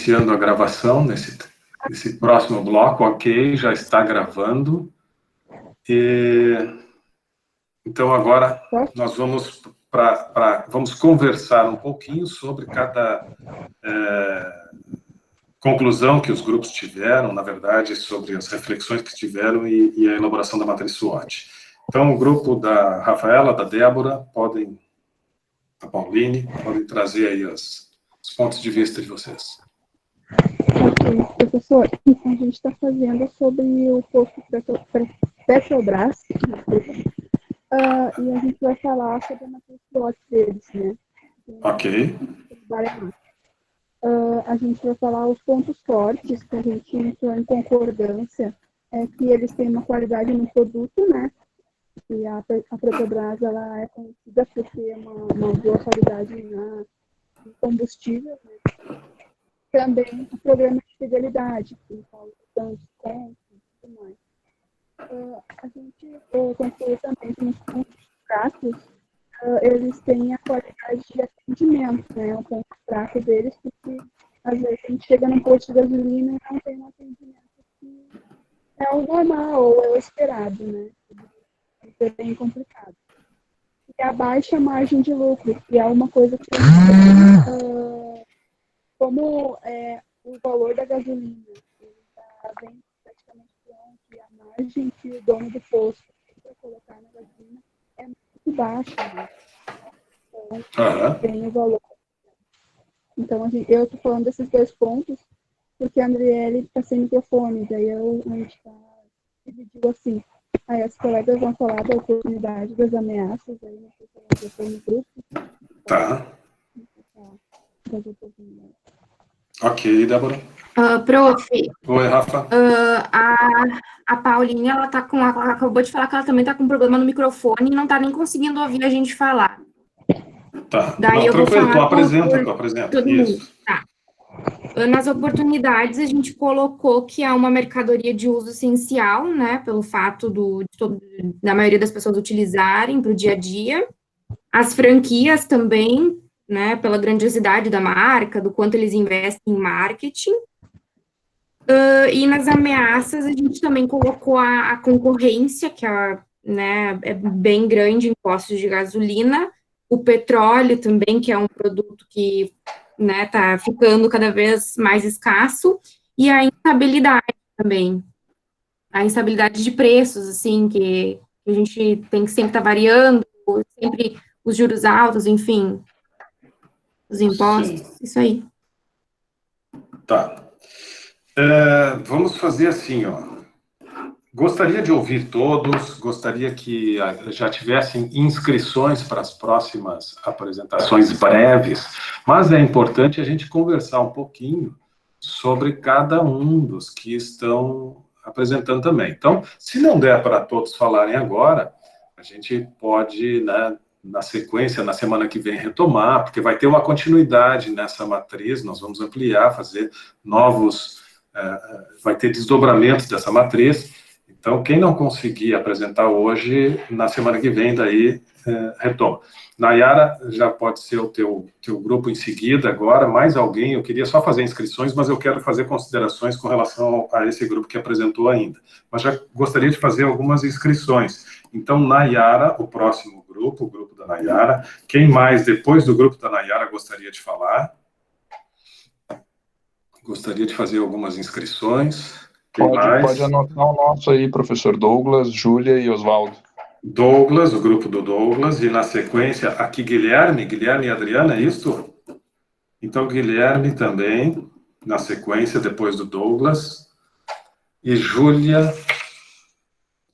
iniciando a gravação nesse próximo bloco, ok, já está gravando. Então, agora, nós vamos vamos conversar um pouquinho sobre cada conclusão que os grupos tiveram, na verdade, sobre as reflexões que tiveram e a elaboração da matriz SWOT. Então, o grupo da Rafaela, da Débora, da Pauline, podem trazer aí os pontos de vista de vocês. Ok, professor, então a gente está fazendo sobre o posto Petrobras, e a gente vai falar sobre a matriz SWOT deles, né? Ok. A gente vai falar os pontos fortes que a gente entrou em concordância, que eles têm uma qualidade no produto, né? E a Petrobras, ela é conhecida por ter uma boa qualidade no combustível, né? Também o programa de fidelidade, que fala de descontos e tudo mais. A gente concluiu também que nos pontos fracos, eles têm a qualidade de atendimento, né? É um ponto fraco deles, porque às vezes a gente chega num posto de gasolina e não tem um atendimento que é o normal ou é o esperado, né? Isso é bem complicado. E a baixa margem de lucro, que é uma coisa que como o valor da gasolina está bem praticamente pronto e a margem que o dono do posto tem para colocar na gasolina é muito baixa, né? Então, tem o valor. Então, eu estou falando desses dois pontos porque a Andriele está sem microfone, daí a gente está dividido assim. Aí as colegas vão falar da oportunidade, das ameaças, aí não sei se elas já estão no grupo. Tá. Das oportunidades. Ok, Débora. Prof. Oi, Rafa. A Paulinha, ela acabou de falar que ela também está com um problema no microfone e não está nem conseguindo ouvir a gente falar. Tá. Daí não, eu vou tranquilo, falar tu apresenta. todo mundo. Tá. Nas oportunidades, a gente colocou que é uma mercadoria de uso essencial, né, pelo fato da maioria das pessoas utilizarem para o dia a dia. As franquias também, né, pela grandiosidade da marca, do quanto eles investem em marketing. E nas ameaças, a gente também colocou a concorrência, que é bem grande em postos de gasolina, o petróleo também, que é um produto que está ficando cada vez mais escasso, e a instabilidade também, a instabilidade de preços, assim, que a gente tem que sempre estar variando, sempre os juros altos, enfim, os impostos, Sim. isso aí. Tá. Vamos fazer assim, ó. Gostaria de ouvir todos, gostaria que já tivessem inscrições para as próximas apresentações breves, mas é importante a gente conversar um pouquinho sobre cada um dos que estão apresentando também. Então, se não der para todos falarem agora, a gente pode, né, na sequência, na semana que vem, retomar, porque vai ter uma continuidade nessa matriz, nós vamos ampliar, fazer novos, vai ter desdobramentos dessa matriz. Então, quem não conseguir apresentar hoje, na semana que vem, daí retoma. Nayara, já pode ser o teu grupo em seguida agora, mais alguém, eu queria só fazer inscrições, mas eu quero fazer considerações com relação a esse grupo que apresentou ainda. Mas já gostaria de fazer algumas inscrições. Então, Nayara, o próximo grupo, o grupo da Nayara. Quem mais, depois do grupo da Nayara, gostaria de falar? Gostaria de fazer algumas inscrições. Pode anotar o nosso aí, professor Douglas, Júlia e Oswaldo. Douglas, o grupo do Douglas, e na sequência, aqui Guilherme e Adriana, é isso? Então, Guilherme também, na sequência, depois do Douglas. E Júlia,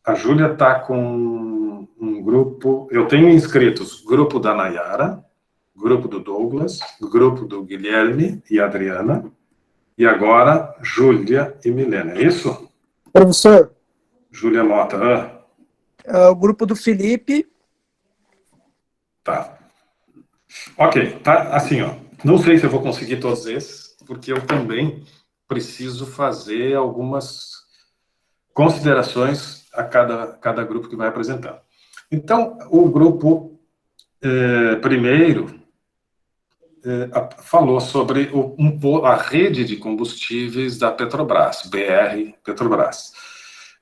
a Júlia está com um grupo, eu tenho inscritos, grupo da Nayara, grupo do Douglas, grupo do Guilherme e Adriana, e agora, Júlia e Milena, é isso? Professor. Júlia Mota. O grupo do Felipe. Tá. Ok, tá assim, ó. Não sei se eu vou conseguir todos esses, porque eu também preciso fazer algumas considerações a cada grupo que vai apresentar. Então, o grupo primeiro falou sobre a rede de combustíveis da Petrobras, BR Petrobras.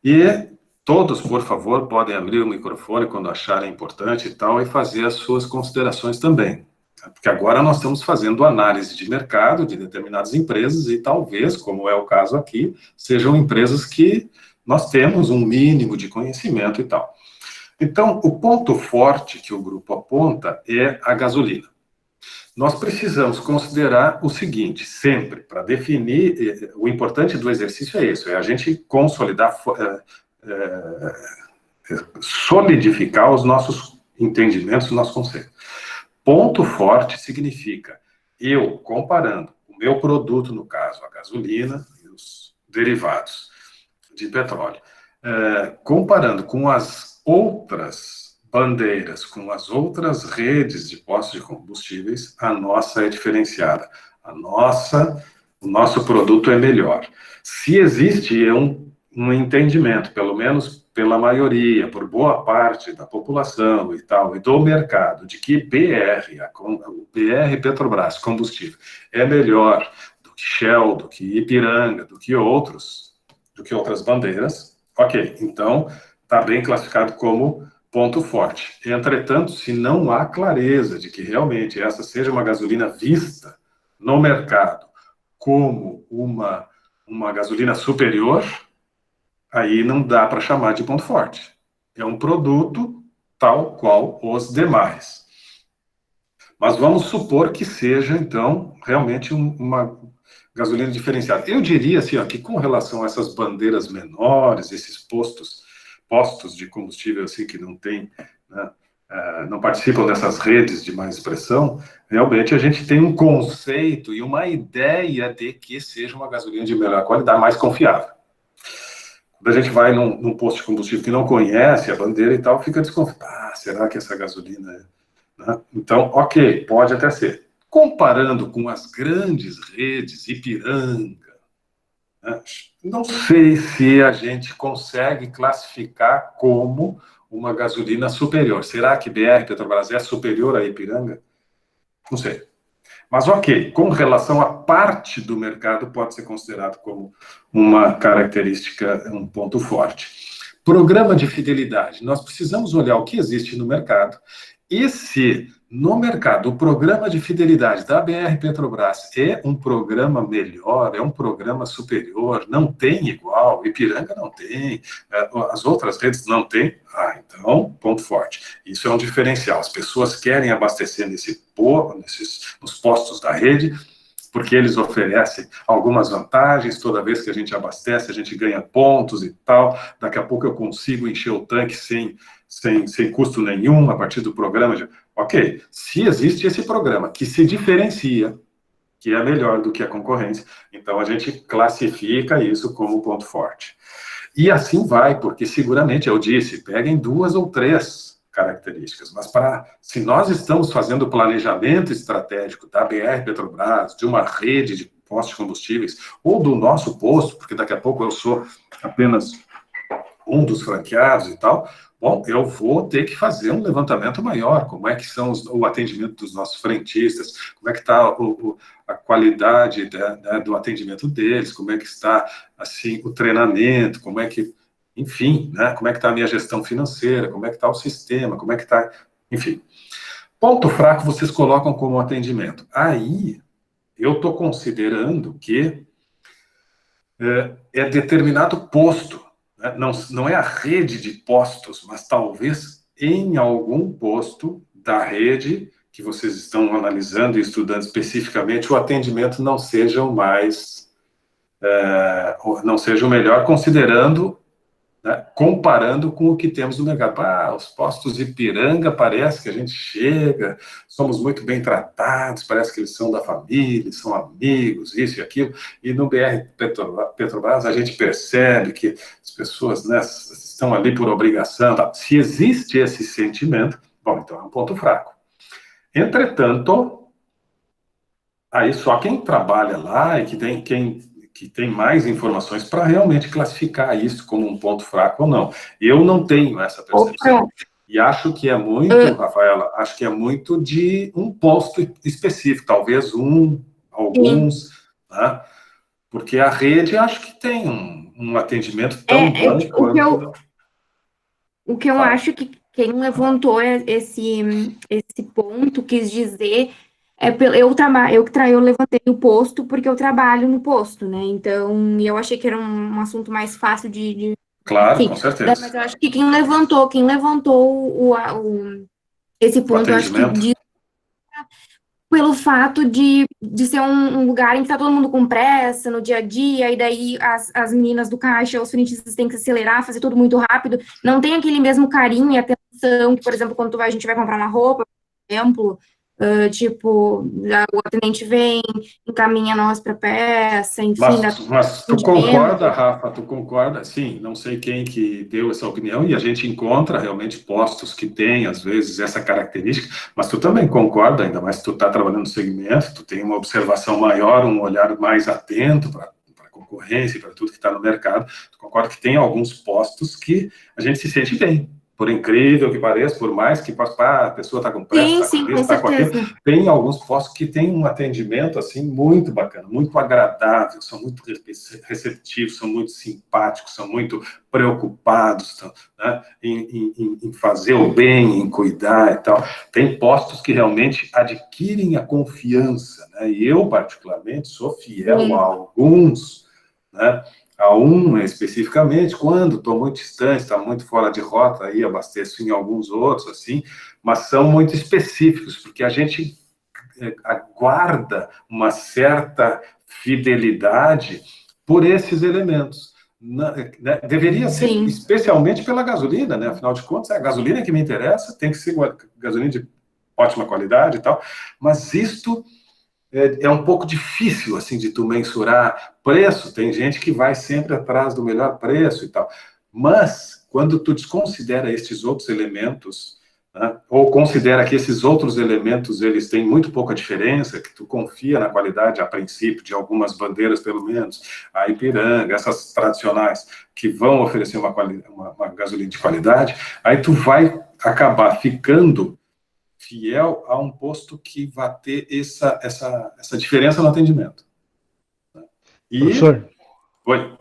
E todos, por favor, podem abrir o microfone quando acharem importante e tal, e fazer as suas considerações também. Porque agora nós estamos fazendo análise de mercado de determinadas empresas e talvez, como é o caso aqui, sejam empresas que nós temos um mínimo de conhecimento e tal. Então, o ponto forte que o grupo aponta é a gasolina. Nós precisamos considerar o seguinte, sempre, para definir, o importante do exercício é isso, é a gente consolidar, solidificar os nossos entendimentos, os nossos conceitos. Ponto forte significa eu comparando o meu produto, no caso, a gasolina e os derivados de petróleo, comparando com as outras bandeiras, com as outras redes de postos de combustíveis, a nossa é diferenciada. O nosso produto é melhor. Se existe um entendimento, pelo menos pela maioria, por boa parte da população e tal, e do mercado, de que o BR Petrobras combustível é melhor do que Shell, do que Ipiranga, do que outras bandeiras, ok, então está bem classificado como ponto forte. Entretanto, se não há clareza de que realmente essa seja uma gasolina vista no mercado como uma gasolina superior, aí não dá para chamar de ponto forte. É um produto tal qual os demais. Mas vamos supor que seja, então, realmente uma gasolina diferenciada. Eu diria assim, ó, que com relação a essas bandeiras menores, esses postos de combustível assim, que não tem, né, não participam dessas redes de mais expressão, realmente a gente tem um conceito e uma ideia de que seja uma gasolina de melhor qualidade, mais confiável. Quando a gente vai num posto de combustível que não conhece a bandeira e tal, fica desconfiado. Será que essa gasolina é... Né? Então, ok, pode até ser. Comparando com as grandes redes, Ipiranga, né, não sei se a gente consegue classificar como uma gasolina superior. Será que BR Petrobras é superior a Ipiranga? Não sei. Mas, ok, com relação à parte do mercado, pode ser considerado como uma característica, um ponto forte. Programa de fidelidade. Nós precisamos olhar o que existe no mercado e se, no mercado, o programa de fidelidade da BR Petrobras é um programa melhor, é um programa superior, não tem igual, Ipiranga não tem, as outras redes não têm, então, ponto forte. Isso é um diferencial. As pessoas querem abastecer nos postos da rede, porque eles oferecem algumas vantagens, toda vez que a gente abastece, a gente ganha pontos e tal, daqui a pouco eu consigo encher o tanque sem custo nenhum, a partir do programa. Ok, se existe esse programa que se diferencia, que é melhor do que a concorrência, então a gente classifica isso como ponto forte. E assim vai, porque seguramente, eu disse, peguem 2 ou 3 características, mas se nós estamos fazendo o planejamento estratégico da BR Petrobras, de uma rede de postos de combustíveis, ou do nosso posto, porque daqui a pouco eu sou apenas um dos franqueados e tal, bom, eu vou ter que fazer um levantamento maior, como é que são o atendimento dos nossos frentistas, como é que está a qualidade do atendimento deles, como é que está, assim, o treinamento, como é que, enfim, né, como é que está a minha gestão financeira, como é que está o sistema, como é que está, enfim. Ponto fraco vocês colocam como atendimento. Aí, eu estou considerando que é determinado posto, né? Não é a rede de postos, mas talvez em algum posto da rede que vocês estão analisando e estudando especificamente, o atendimento não seja o não seja o melhor, considerando, né, comparando com o que temos no mercado. Os postos de Ipiranga, parece que a gente chega, somos muito bem tratados, parece que eles são da família, são amigos, isso e aquilo, e no BR Petrobras a gente percebe que as pessoas, né, estão ali por obrigação, tá? Se existe esse sentimento, bom, então é um ponto fraco. Entretanto, aí só quem trabalha lá e que tem mais informações para realmente classificar isso como um ponto fraco ou não. Eu não tenho essa percepção. E acho que é muito, Rafaela, acho que é muito de um posto específico, talvez alguns, né? Porque a rede acho que tem um atendimento tão bom quanto... O que eu Fala. acho que quem levantou esse ponto quis dizer eu levantei o posto porque eu trabalho no posto, né? Então, eu achei que era um assunto mais fácil Claro, enfim, com certeza. mas eu acho que quem levantou esse O ponto, eu acho que atendimento. pelo fato de ser um lugar em que tá todo mundo com pressa no dia a dia, e daí as meninas do caixa, os frentistas têm que se acelerar, fazer tudo muito rápido, não tem aquele mesmo carinho e atenção que, por exemplo, quando a gente vai comprar uma roupa, por exemplo, o atendente vem, encaminha nós para peça, enfim, dá tudo Mas tu atendimento. concorda, Rafa? Tu concorda? Sim, não sei quem que deu essa opinião, e a gente encontra realmente postos que têm, às vezes, essa característica, mas tu também concorda, ainda mais se tu está trabalhando no segmento, tu tem uma observação maior, um olhar mais atento para a concorrência, para tudo que está no mercado, tu concorda que tem alguns postos que a gente se sente bem, por incrível que pareça, por mais que a pessoa está com pressa, está com isso, Sim, com está com aquilo, certeza. tem alguns postos que têm um atendimento, assim, muito bacana, muito agradável, são muito receptivos, são muito simpáticos, são muito preocupados, né, em fazer o bem, em cuidar e tal. Tem postos que realmente adquirem a confiança, né, e eu, particularmente, sou fiel a alguns, né, a especificamente, quando estou muito distante, está muito fora de rota, aí abasteço em alguns outros, assim, mas são muito específicos, porque a gente aguarda uma certa fidelidade por esses elementos. Deveria ser, Sim. especialmente pela gasolina, né? Afinal de contas, é a gasolina que me interessa, tem que ser gasolina de ótima qualidade e tal, mas isto é um pouco difícil, assim, de tu mensurar preço. Tem gente que vai sempre atrás do melhor preço e tal. Mas, quando tu desconsidera estes outros elementos, né, ou considera que esses outros elementos, eles têm muito pouca diferença, que tu confia na qualidade, a princípio, de algumas bandeiras, pelo menos, a Ipiranga, essas tradicionais, que vão oferecer uma gasolina de qualidade, aí tu vai acabar ficando fiel a um posto que vai ter essa diferença no atendimento. E... Professor, Oi.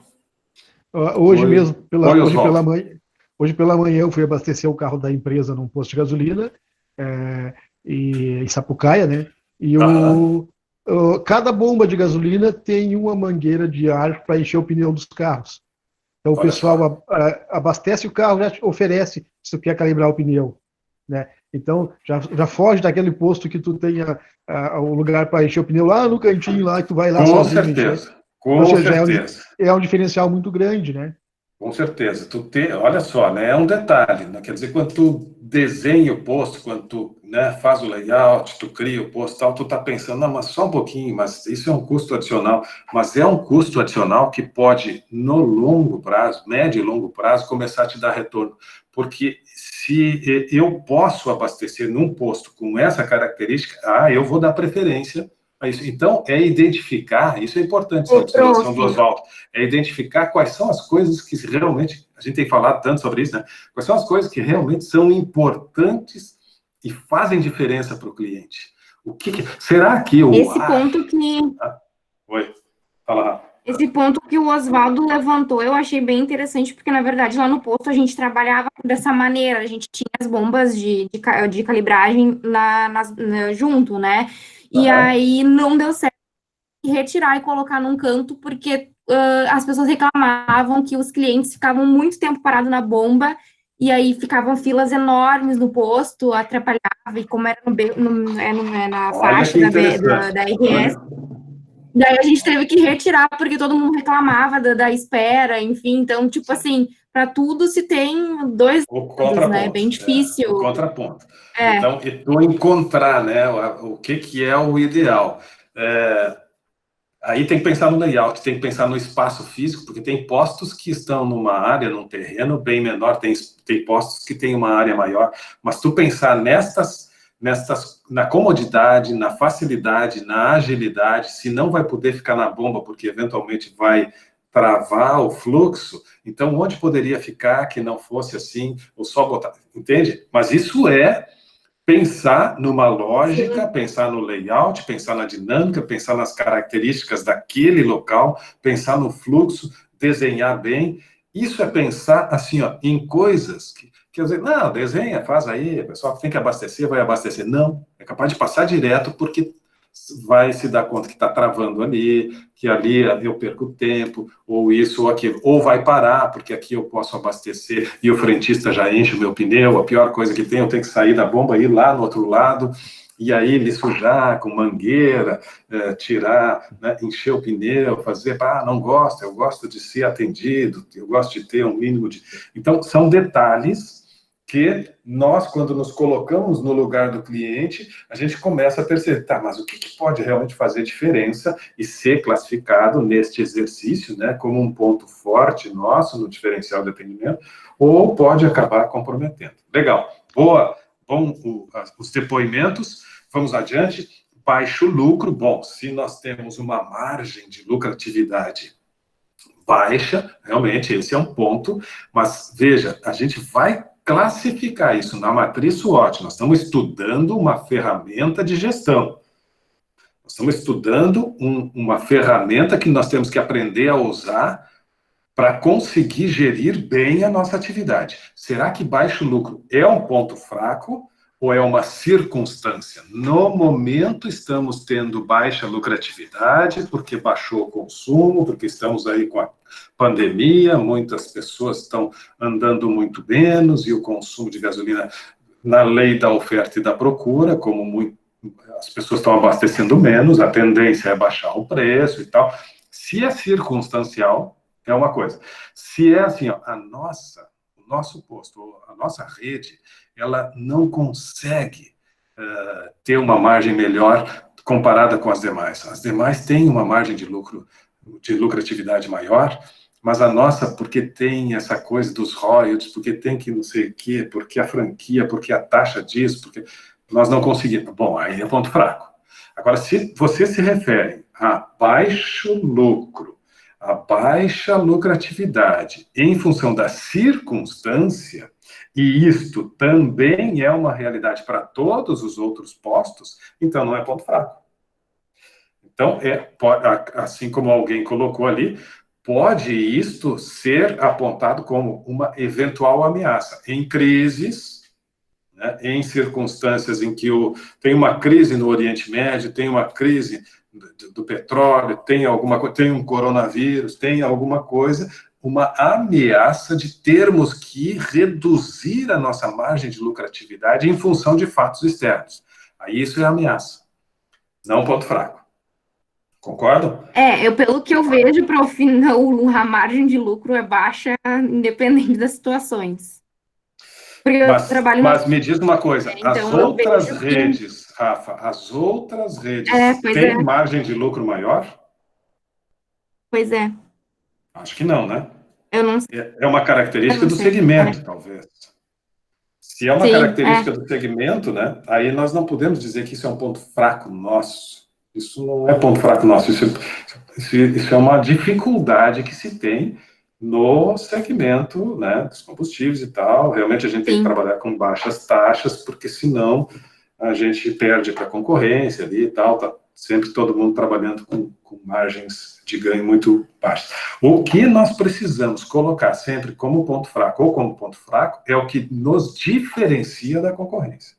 hoje mesmo, Oi, hoje pela manhã eu fui abastecer o carro da empresa num posto de gasolina, em Sapucaia, né? E cada bomba de gasolina tem uma mangueira de ar para encher o pneu dos carros. Então o pessoal abastece o carro, já te oferece se tu quer calibrar o pneu, né? Então, já foge daquele posto que tu tenha o lugar para encher o pneu lá no cantinho, lá, e tu vai lá sozinho encher. Com certeza. É um diferencial muito grande, né? Com certeza. Olha só, né, é um detalhe, né? Quer dizer, quando tu desenha o posto, quando tu, né, faz o layout, tu cria o posto, tal, tu tá pensando, não, mas só um pouquinho, mas isso é um custo adicional. Mas é um custo adicional que pode, no longo prazo, médio e longo prazo, começar a te dar retorno. Porque se eu posso abastecer num posto com essa característica, eu vou dar preferência a isso. Então, é identificar, isso é importante, essa observação do Oswaldo, é identificar quais são as coisas que realmente, a gente tem falado tanto sobre isso, né? Quais são as coisas que realmente são importantes e fazem diferença para o cliente. Será que eu... Esse ponto que... Oi, fala, Rafa. Esse ponto que o Oswaldo levantou, eu achei bem interessante, porque, na verdade, lá no posto a gente trabalhava dessa maneira, a gente tinha as bombas de calibragem junto, né? E aí não deu certo retirar e colocar num canto, porque as pessoas reclamavam que os clientes ficavam muito tempo parados na bomba, e aí ficavam filas enormes no posto, atrapalhava, e como era na faixa da RS... Daí a gente teve que retirar, porque todo mundo reclamava da espera, enfim. Então, tipo assim, para tudo se tem dois lados, né? É bem difícil. O contraponto. Então, e tu encontrar, né, o que é o ideal. Aí tem que pensar no layout, tem que pensar no espaço físico, porque tem postos que estão numa área, num terreno bem menor, tem postos que têm uma área maior, mas tu pensar na comodidade, na facilidade, na agilidade, se não vai poder ficar na bomba, porque eventualmente vai travar o fluxo, então onde poderia ficar que não fosse assim, ou só botar, entende? Mas isso é pensar numa lógica, pensar no layout, pensar na dinâmica, pensar nas características daquele local, pensar no fluxo, desenhar bem. Isso é pensar, assim, ó, em coisas que quer dizer, não, desenha, faz aí, o pessoal tem que abastecer, vai abastecer. Não, é capaz de passar direto, porque vai se dar conta que está travando ali, que ali eu perco tempo, ou isso ou aquilo, ou vai parar, porque aqui eu posso abastecer e o frentista já enche o meu pneu, a pior coisa que tem, eu tenho que sair da bomba e ir lá no outro lado, e aí ele sujar com mangueira, tirar, né, encher o pneu, fazer, não gosto, eu gosto de ser atendido, eu gosto de ter um mínimo de... Então, são detalhes que nós, quando nos colocamos no lugar do cliente, a gente começa a perceber, tá, mas o que pode realmente fazer diferença e ser classificado neste exercício, né, como um ponto forte nosso no diferencial de atendimento, ou pode acabar comprometendo. Legal. Boa. Bom, os depoimentos. Vamos adiante. Baixo lucro. Bom, se nós temos uma margem de lucratividade baixa, realmente esse é um ponto, mas veja, a gente vai classificar isso na matriz SWOT. Nós estamos estudando uma ferramenta de gestão. Nós estamos estudando uma ferramenta que nós temos que aprender a usar para conseguir gerir bem a nossa atividade. Será que baixo lucro é um ponto fraco ou é uma circunstância? No momento estamos tendo baixa lucratividade porque baixou o consumo, porque estamos aí com a pandemia, muitas pessoas estão andando muito menos e o consumo de gasolina, na lei da oferta e da procura, como as pessoas estão abastecendo menos, a tendência é baixar o preço e tal. Se é circunstancial, é uma coisa. Se é assim, ó, o nosso posto, a nossa rede, ela não consegue ter uma margem melhor comparada com as demais. As demais têm uma margem de lucro, de lucratividade maior, mas a nossa, porque tem essa coisa dos royalties, porque tem que não sei o quê, porque a franquia, porque a taxa disso, porque nós não conseguimos. Bom, aí é ponto fraco. Agora, se você se refere a baixo lucro, a baixa lucratividade em função da circunstância, e isto também é uma realidade para todos os outros postos, então não é ponto fraco. Então, assim como alguém colocou ali, pode isto ser apontado como uma eventual ameaça. Em crises, né, em circunstâncias em que tem uma crise no Oriente Médio, tem uma crise do petróleo, tem um coronavírus, tem alguma coisa, uma ameaça de termos que reduzir a nossa margem de lucratividade em função de fatos externos. Aí isso é ameaça, não ponto fraco. Concordam? Pelo que eu vejo, para o final, a margem de lucro é baixa, independente das situações. Porque eu trabalho mas me diz uma coisa, então as outras redes, Rafa, as outras redes têm margem de lucro maior? Pois é. Acho que não, né? Eu não sei. É uma característica do segmento, talvez. Se é uma característica do segmento, né? Aí nós não podemos dizer que isso é um ponto fraco nosso. Isso não é ponto fraco nosso. Isso é uma dificuldade que se tem no segmento, né, dos combustíveis e tal. Realmente a gente tem que trabalhar com baixas taxas, porque senão a gente perde para a concorrência ali e tal. Tá sempre todo mundo trabalhando com margens de ganho muito baixas. O que nós precisamos colocar sempre como ponto fraco ou como ponto fraco é o que nos diferencia da concorrência.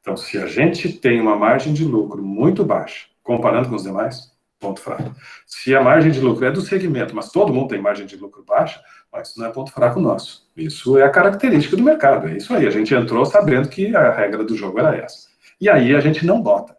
Então, se a gente tem uma margem de lucro muito baixa, comparando com os demais, ponto fraco. Se a margem de lucro é do segmento, mas todo mundo tem margem de lucro baixa, mas isso não é ponto fraco nosso. Isso é a característica do mercado. É isso aí. A gente entrou sabendo que a regra do jogo era essa. E aí a gente não bota.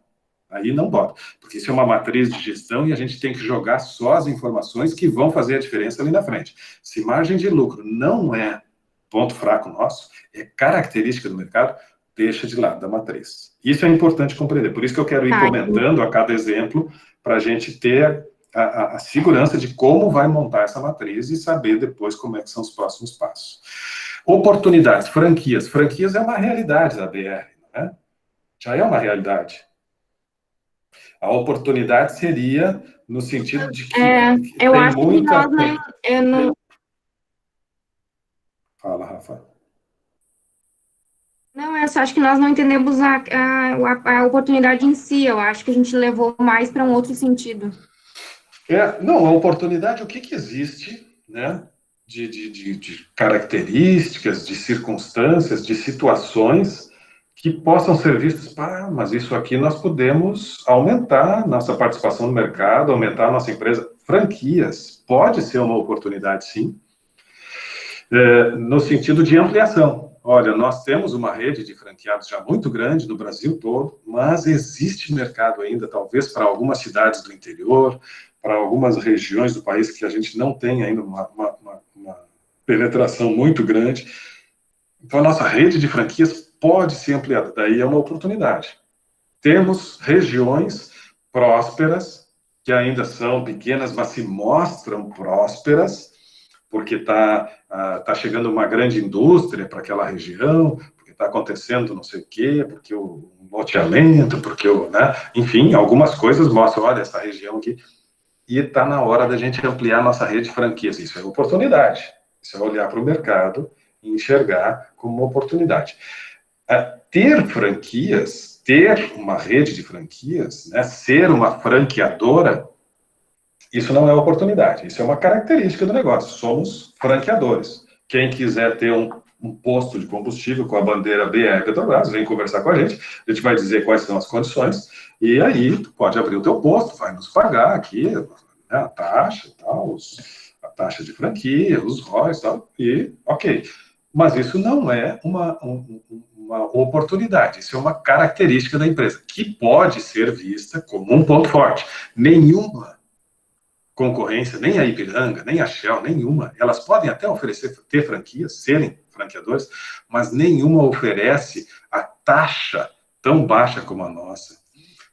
Aí não bota. Porque isso é uma matriz de gestão e a gente tem que jogar só as informações que vão fazer a diferença ali na frente. Se margem de lucro não é ponto fraco nosso, é característica do mercado, deixa de lado da matriz. Isso é importante compreender. Por isso que eu quero ir comentando a cada exemplo para a gente ter a segurança de como vai montar essa matriz e saber depois como é que são os próximos passos. Oportunidades, franquias. Franquias é uma realidade da BR, né? Já é uma realidade. A oportunidade seria no sentido de que Eu tem acho que muita... nós não, eu não, Fala, Rafa. não, eu só acho que nós não entendemos a oportunidade em si, eu acho que a gente levou mais para um outro sentido. Não, a oportunidade, o que que existe, né, de características, de circunstâncias, de situações que possam ser vistas, mas isso aqui nós podemos aumentar nossa participação no mercado, aumentar a nossa empresa. Franquias, pode ser uma oportunidade, sim, no sentido de ampliação. Olha, nós temos uma rede de franqueados já muito grande no Brasil todo, mas existe mercado ainda, talvez para algumas cidades do interior, para algumas regiões do país que a gente não tem ainda uma penetração muito grande. Então, a nossa rede de franquias pode ser ampliada. Daí é uma oportunidade. Temos regiões prósperas, que ainda são pequenas, mas se mostram prósperas, porque tá chegando uma grande indústria para aquela região, porque está acontecendo não sei o quê, porque o loteamento, porque enfim, algumas coisas mostram, olha, essa região aqui, e está na hora da gente ampliar nossa rede de franquias. Isso é oportunidade. Isso é olhar para o mercado e enxergar como uma oportunidade. Ter franquias, ter uma rede de franquias, né, ser uma franqueadora, isso não é oportunidade, isso é uma característica do negócio. Somos franqueadores. Quem quiser ter um posto de combustível com a bandeira BR Petrobras, vem conversar com a gente vai dizer quais são as condições, e aí tu pode abrir o teu posto, vai nos pagar aqui, né, a taxa e tal, a taxa de franquia, os ROIs e tal, e ok. Mas isso não é uma oportunidade, isso é uma característica da empresa, que pode ser vista como um ponto forte. Nenhuma concorrência, nem a Ipiranga, nem a Shell, nenhuma, elas podem até oferecer, ter franquias, serem franqueadores, mas nenhuma oferece a taxa tão baixa como a nossa,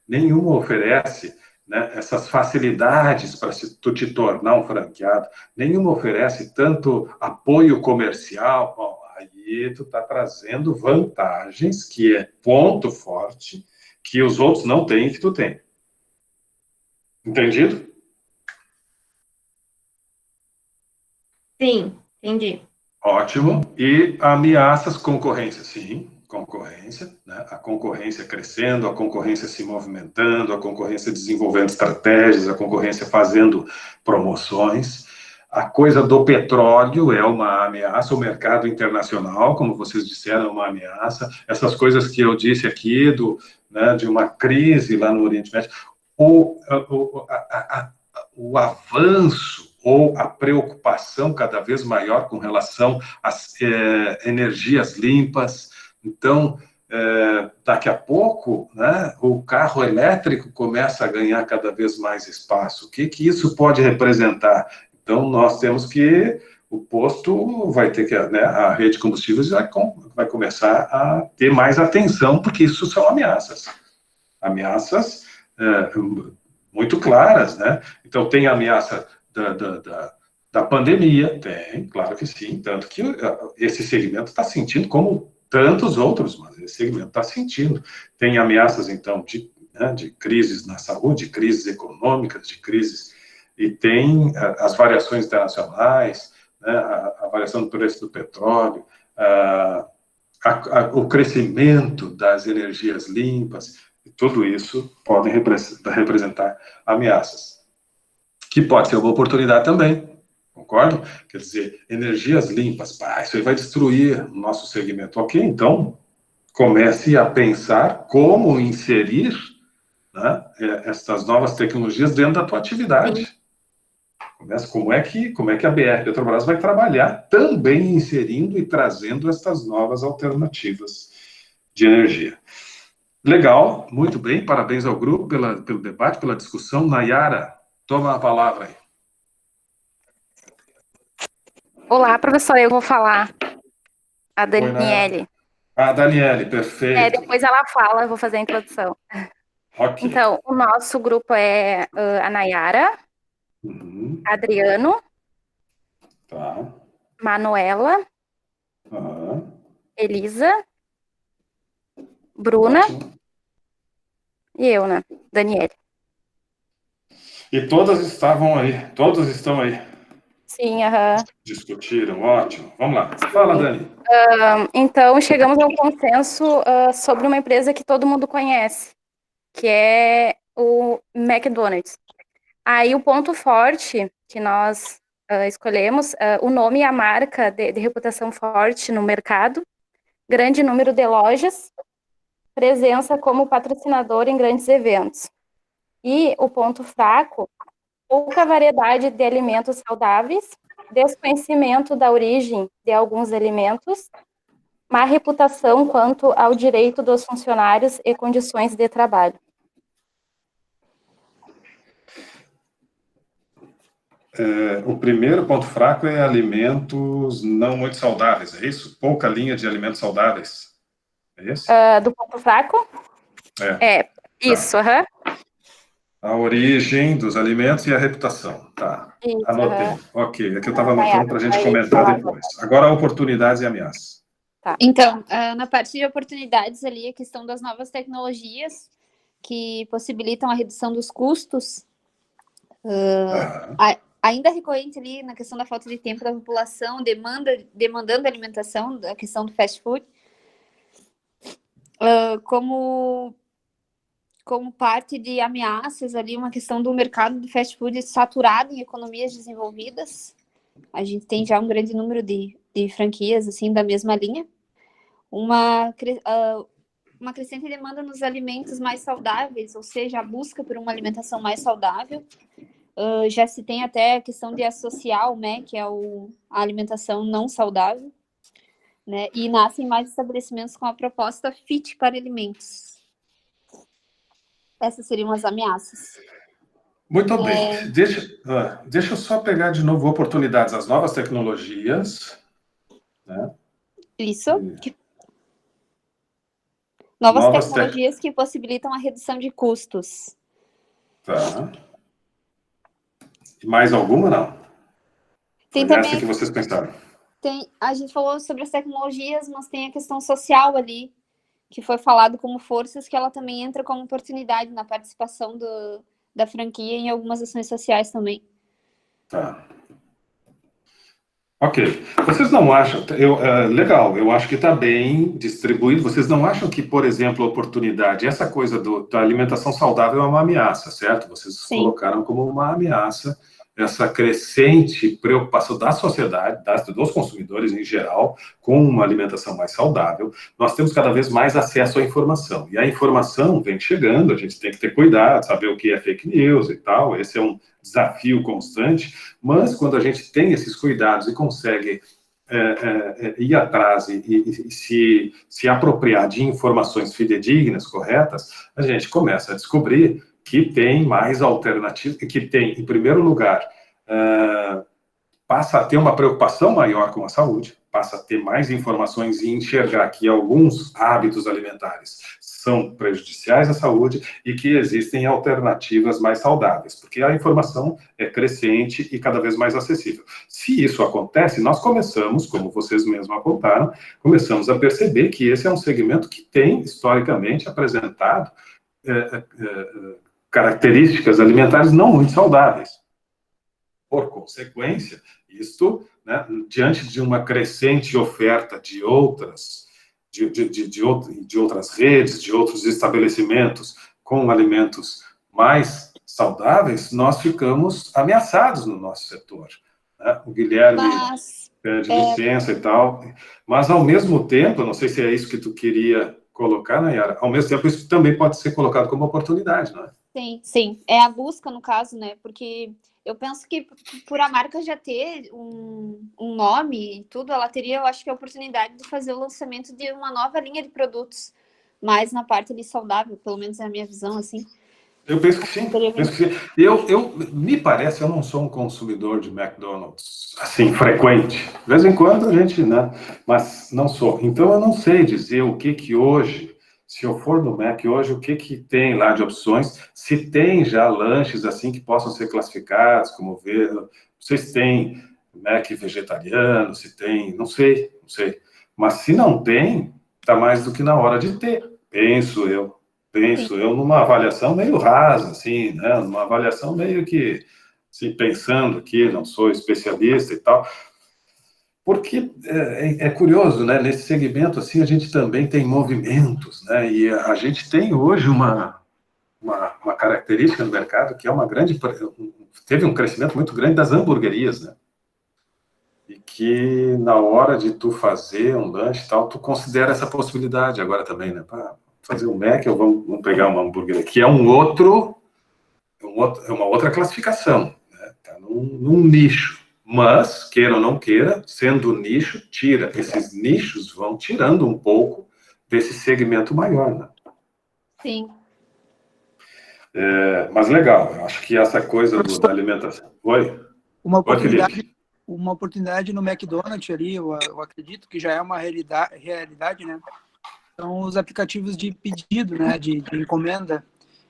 nenhuma oferece, né, essas facilidades para tu te tornar um franqueado, nenhuma oferece tanto apoio comercial. Bom, aí tu está trazendo vantagens, que é ponto forte, que os outros não têm, que tu tem. Entendido? Sim, entendi. Ótimo. E ameaças, concorrência, sim, concorrência, né? A concorrência crescendo, a concorrência se movimentando, a concorrência desenvolvendo estratégias, a concorrência fazendo promoções. A coisa do petróleo é uma ameaça, o mercado internacional, como vocês disseram, é uma ameaça. Essas coisas que eu disse aqui, de uma crise lá no Oriente Médio, o avanço ou a preocupação cada vez maior com relação às energias limpas. Então, daqui a pouco, né, o carro elétrico começa a ganhar cada vez mais espaço. O que isso pode representar? Então, nós temos que, o posto vai ter que, né, a rede de combustíveis vai começar a ter mais atenção, porque isso são ameaças. Ameaças muito claras, né? Então, tem a ameaça da pandemia, tem, claro que sim, tanto que esse segmento está sentindo como tantos outros, mas esse segmento está sentindo. Tem ameaças, então, de crises na saúde, crises econômicas, de crises, e tem as variações internacionais, né, a variação do preço do petróleo, o crescimento das energias limpas, e tudo isso podem representar ameaças, que pode ser uma oportunidade também, concordo? Quer dizer, energias limpas, isso aí vai destruir o nosso segmento. Ok, então comece a pensar como inserir, né, essas novas tecnologias dentro da tua atividade. Sim. Começa, como é que a BR Petrobras vai trabalhar também inserindo e trazendo essas novas alternativas de energia. Legal, muito bem, parabéns ao grupo pelo debate, pela discussão. Nayara, toma a palavra aí. Olá, professora, eu vou falar. A Oi, Daniele. A Daniele, perfeito. Depois ela fala, eu vou fazer a introdução. Ok. Então, o nosso grupo é a Nayara, Adriano, Tá. Manuela, Aham. Elisa, Bruna Ótimo. E eu, né? Daniele. E todas estavam aí, todos estão aí. Sim, aham. Discutiram, ótimo. Vamos lá. Fala, Dani. Então, chegamos a um consenso sobre uma empresa que todo mundo conhece, que é o McDonald's. Aí, o ponto forte que nós escolhemos, o nome e a marca de reputação forte no mercado, grande número de lojas, presença como patrocinador em grandes eventos. E o ponto fraco, pouca variedade de alimentos saudáveis, desconhecimento da origem de alguns alimentos, má reputação quanto ao direito dos funcionários e condições de trabalho. O primeiro ponto fraco é alimentos não muito saudáveis, é isso? Pouca linha de alimentos saudáveis. É isso? Do ponto fraco? Isso, aham. A origem dos alimentos e a reputação. Tá. Isso, Anotei. Ok, aqui eu estava anotando para a gente comentar depois. Agora, oportunidades e ameaças. Então, na parte de oportunidades ali, a questão das novas tecnologias que possibilitam a redução dos custos, ainda recorrente ali na questão da falta de tempo da população, demandando alimentação, a questão do fast food, como parte de ameaças ali, uma questão do mercado do fast food saturado em economias desenvolvidas. A gente tem já um grande número de franquias assim da mesma linha. Uma crescente demanda nos alimentos mais saudáveis, ou seja, a busca por uma alimentação mais saudável. Já se tem até a questão de associar o MEC, que é a alimentação não saudável, né? E nascem mais estabelecimentos com a proposta fit para alimentos. Essas seriam as ameaças. Muito bem. Deixa eu só pegar de novo oportunidades, as novas tecnologias, né? Isso. Novas tecnologias que possibilitam a redução de custos. Tá. Mais alguma, não? Tem Foi também essa que vocês pensaram? A gente falou sobre as tecnologias, mas tem a questão social ali, que foi falado como forças, que ela também entra como oportunidade na participação da franquia em algumas ações sociais também. Tá. Ok. Vocês não acham... legal, eu acho que está bem distribuído. Vocês não acham que, por exemplo, a oportunidade, essa coisa da alimentação saudável é uma ameaça, certo? Vocês colocaram como uma ameaça essa crescente preocupação da sociedade, dos consumidores em geral, com uma alimentação mais saudável. Nós temos cada vez mais acesso à informação. E a informação vem chegando, a gente tem que ter cuidado, saber o que é fake news e tal. Esse é um desafio constante. Mas quando a gente tem esses cuidados e consegue ir atrás e se apropriar de informações fidedignas, corretas, a gente começa a descobrir que tem mais alternativas, que tem, em primeiro lugar, passa a ter uma preocupação maior com a saúde, passa a ter mais informações e enxergar que alguns hábitos alimentares são prejudiciais à saúde e que existem alternativas mais saudáveis, porque a informação é crescente e cada vez mais acessível. Se isso acontece, nós começamos, como vocês mesmos apontaram, começamos a perceber que esse é um segmento que tem, historicamente, apresentado características alimentares não muito saudáveis. Por consequência, isto, né, diante de uma crescente oferta de outras redes, de outros estabelecimentos com alimentos mais saudáveis, nós ficamos ameaçados no nosso setor. Né? O Guilherme pede licença e tal, mas ao mesmo tempo, não sei se é isso que tu queria colocar, Nayara, ao mesmo tempo isso também pode ser colocado como oportunidade, não é? Sim. É a busca, no caso, né? Porque eu penso que por a marca já ter um nome e tudo, ela teria, eu acho que a oportunidade de fazer o lançamento de uma nova linha de produtos, mais na parte ali saudável, pelo menos é a minha visão, assim. Eu penso que sim. Me parece, eu não sou um consumidor de McDonald's, assim, frequente. De vez em quando a gente, né? Mas não sou. Então eu não sei dizer o que hoje, se eu for no Mac hoje, o que tem lá de opções, se tem já lanches assim que possam ser classificados, como ver, não sei se tem Mac vegetariano, se tem, não sei. Mas se não tem, está mais do que na hora de ter, penso eu. penso eu, numa avaliação meio rasa, assim, né? Numa avaliação meio que, assim, pensando aqui, não sou especialista e tal, porque é curioso, né? Nesse segmento, assim, a gente também tem movimentos, né? E a gente tem hoje uma característica no mercado que é teve um crescimento muito grande das hamburguerias, né? E que na hora de tu fazer um lanche e tal, tu considera essa possibilidade agora também, né? Para fazer um Mac, ou vamos pegar uma hamburgueria, que é uma outra classificação, né? Tá num nicho. Mas, queira ou não queira, sendo nicho, esses nichos vão tirando um pouco desse segmento maior, né? Sim. Mas legal, eu acho que essa coisa da alimentação... Oi? Uma Felipe. oportunidade no McDonald's ali, eu acredito que já é uma realidade, né? São os aplicativos de pedido, né? De encomenda.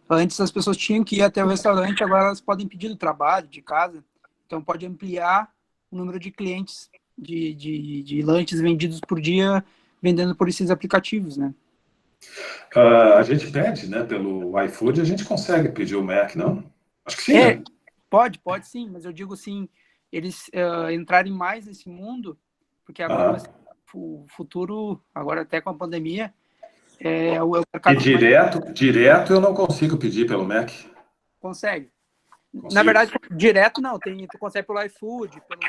Antes as pessoas tinham que ir até o restaurante, agora elas podem pedir do trabalho, de casa. Então pode ampliar o número de clientes de lanches vendidos por dia, vendendo por esses aplicativos, né? A gente pede, né? Pelo iFood, a gente consegue pedir o Mac, não? Acho que sim, né? Pode sim, mas eu digo assim, eles entrarem mais nesse mundo, porque agora vai ser o futuro, agora até com a pandemia, o mercado... E direto eu não consigo pedir pelo Mac. Consegue. Consigo. Na verdade, direto não, tu consegue pelo iFood, pelo...